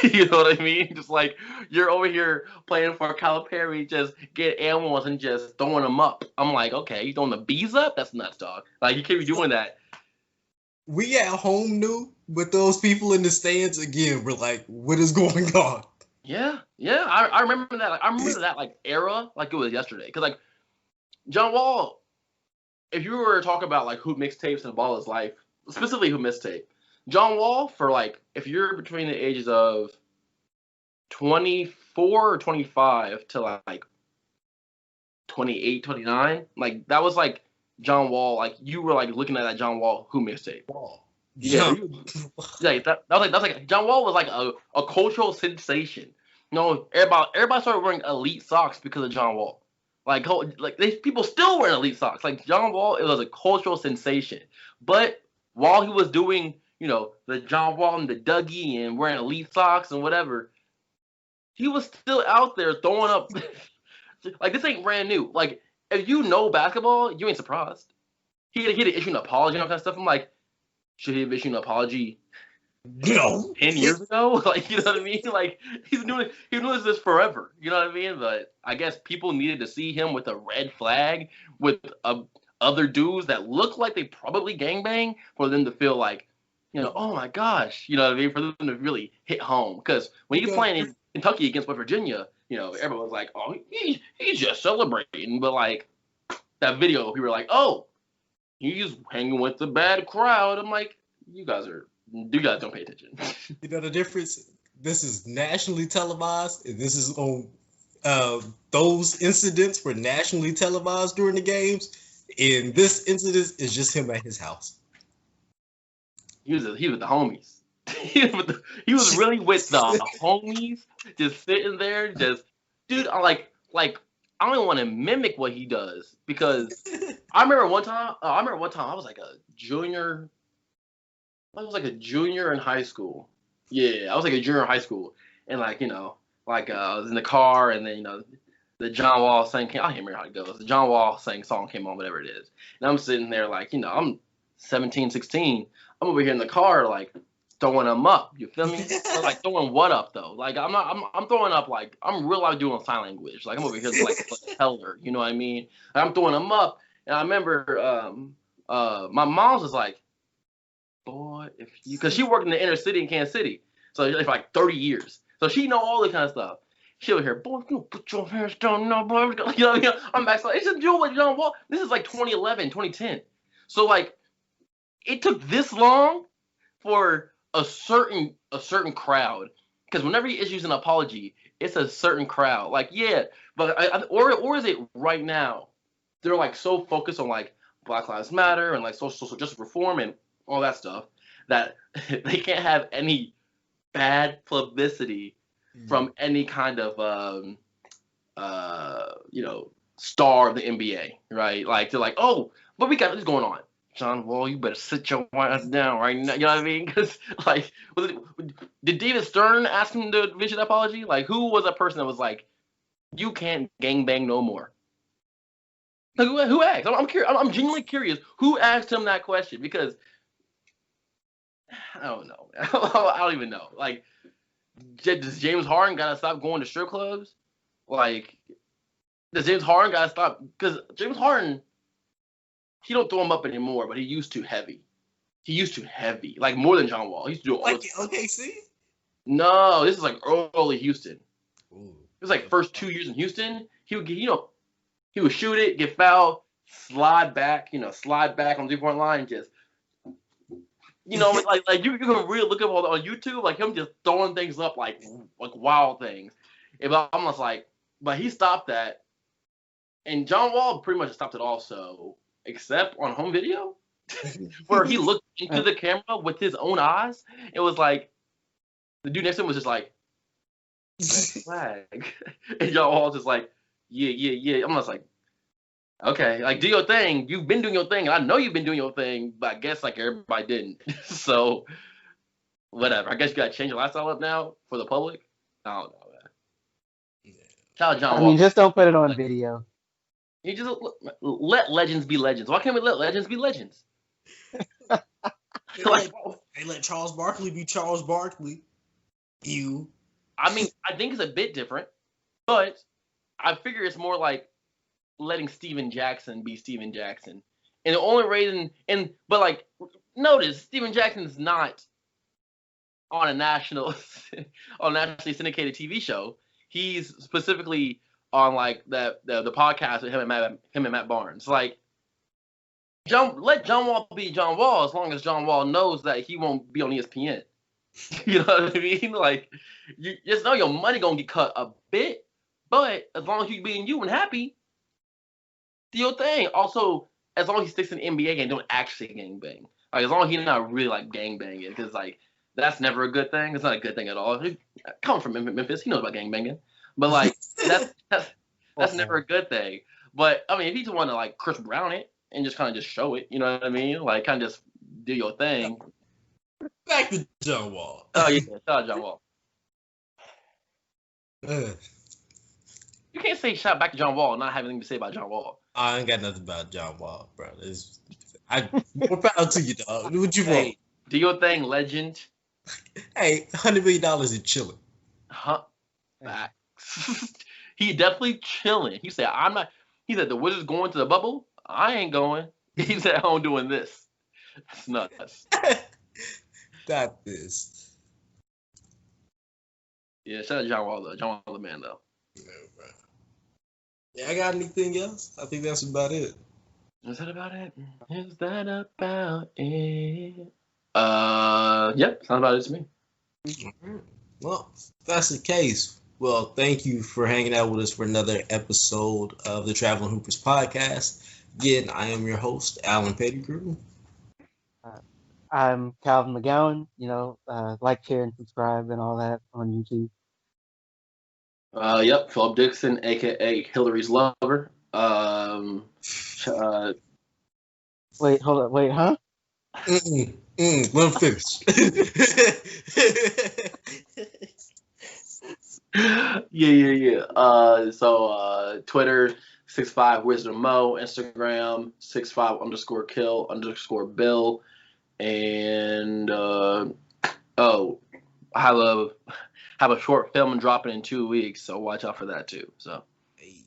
You know what I mean? Just like you're over here playing for Calipari, just get animals and just throwing them up. I'm like, okay, you throwing the bees up? That's nuts, dog. Like, you can't be doing that. We at home knew, but those people in the stands again were like, what is going on? Yeah. I remember that. Like, I remember that like era like it was yesterday. Because like John Wall, if you were to talk about like who mixtapes and Ball his life, specifically who mixtape, John Wall, for like, if you're between the ages of 24 or 25 to like 28, 29, like that was like John Wall. Like, you were like looking at that John Wall who mixtape. Yeah, that was like John Wall was like a cultural sensation. You know, everybody started wearing elite socks because of John Wall. Like people still wearing elite socks. Like, John Wall, it was a cultural sensation. But while he was doing, you know, the John Wall and the Dougie and wearing elite socks and whatever, he was still out there throwing up. Like, this ain't brand new. Like, if you know basketball, you ain't surprised. He had to issue an apology and all kind of stuff. I'm like, should he have issued an apology No. 10 years ago. Like, you know what I mean? Like, he's been doing this forever. You know what I mean? But I guess people needed to see him with a red flag with other dudes that look like they probably gangbang for them to feel like, oh my gosh, you know what I mean? For them to really hit home. Because when you're playing in Kentucky against West Virginia, everyone's like, oh, he's just celebrating. But like that video, people were like, oh, he's hanging with the bad crowd. I'm like, you guys don't pay attention. You know the difference? This is nationally televised, and this is on those incidents were nationally televised during the games. And this incident is just him at his house. He was with the homies. he was really with the homies, just sitting there, dude. I don't even want to mimic what he does because I remember one time I was like a junior. I was like a junior in high school. Yeah, I was like a junior in high school, and I was in the car, and then the John Wall thing came. I can't remember how it goes. The John Wall song came on, whatever it is, and I'm sitting there like I'm 17, 16. I'm over here in the car like throwing them up. You feel me? So, like throwing what up though? Like I'm throwing up like I'm real life doing sign language. Like I'm over here like teller. You know what I mean? I'm throwing them up, and I remember my mom's was like, boy, because she worked in the inner city in Kansas City, so for like 30 years, so she know all this kind of stuff. She over here, boy, you put your hands down now, boy. I'm back. It's just doing what John Wall. This is like 2011, 2010. So like, it took this long for a certain crowd, because whenever he issues an apology, it's a certain crowd. Like, yeah, but or is it right now? They're like so focused on like Black Lives Matter and like social justice reform and all that stuff that they can't have any bad publicity from any kind of star of the NBA, right? Like they're like, oh, but we got this going on. John Wall, you better sit your ass down right now. You know what I mean? Because like, did David Stern ask him to issue that apology? Like, who was that person that was like, you can't gangbang no more? Like, who asked? I'm curious. I'm genuinely curious. Who asked him that question? Because I don't know. I don't even know. Like, does James Harden gotta stop going to strip clubs? Like, does James Harden gotta stop? Because James Harden, he don't throw him up anymore, but he used to heavy. Like more than John Wall. He used to do all like OKC. No, this is like early Houston. Ooh. It was like first 2 years in Houston. He would get, he would shoot it, get fouled, slide back on the 3-point line, and just. Like you can really look up on YouTube, like him just throwing things up like wild things. But I'm almost like, but he stopped that, and John Wall pretty much stopped it also, except on home video, where he looked into the camera with his own eyes. It was like the dude next to him was just like, flag, and John Wall was just like, yeah. I'm just like, okay, like do your thing. You've been doing your thing. I know you've been doing your thing, but I guess like everybody didn't. So whatever. I guess you gotta change your lifestyle up now for the public. I don't know, man. Yeah. Shout out John Wall. Just don't put it on video. You just let legends be legends. Why can't we let legends be legends? They let Charles Barkley be Charles Barkley. I mean, I think it's a bit different, but I figure it's more like letting Steven Jackson be Steven Jackson. And the only reason, but like, notice Steven Jackson's not on a nationally syndicated TV show. He's specifically on like the podcast with him and Matt Barnes. Like, let John Wall be John Wall as long as John Wall knows that he won't be on ESPN. You know what I mean? Like, you just know your money gonna get cut a bit, but as long as you being you and happy, do your thing. Also, as long as he sticks in the NBA game, don't actually gangbang. Like, as long as he's not really like gangbanging, because like that's never a good thing. It's not a good thing at all. Coming from Memphis, he knows about gangbanging, but like that's never a good thing. But I mean, if you just want to like Chris Brown it and just kind of just show it, you know what I mean? Like, kind of just do your thing. Back to John Wall. Oh yeah, shout out John Wall. You can't say shout back to John Wall and not have anything to say about John Wall. I ain't got nothing about John Wall, bro. More proud to you, dog. What you want? Do your thing, legend. Hey, $100 million is chilling. Huh? Facts. He definitely chilling. He said, "I'm not." He said, "The Wizards going to the bubble. I ain't going." He's at home doing this. It's nuts. Got this. Yeah, shout out John Wall though. John Wall the man though. Yeah, I got anything else? I think that's about it. Is that about it? Is that about it? Yep, sounds about it to me. Well, if that's the case, well, thank you for hanging out with us for another episode of the Traveling Hoopers podcast. Again, I am your host, Alan Pettigrew. I'm Calvin McGowan. Like, share, and subscribe and all that on YouTube. Yep, Philip Dixon, aka Hillary's lover. Wait, hold up. Wait, huh? Let me finish. Yeah. Twitter 65 Wizard Mo, Instagram 65_kill_Bill, and I have a short film dropping in 2 weeks, so watch out for that too. So. Hey.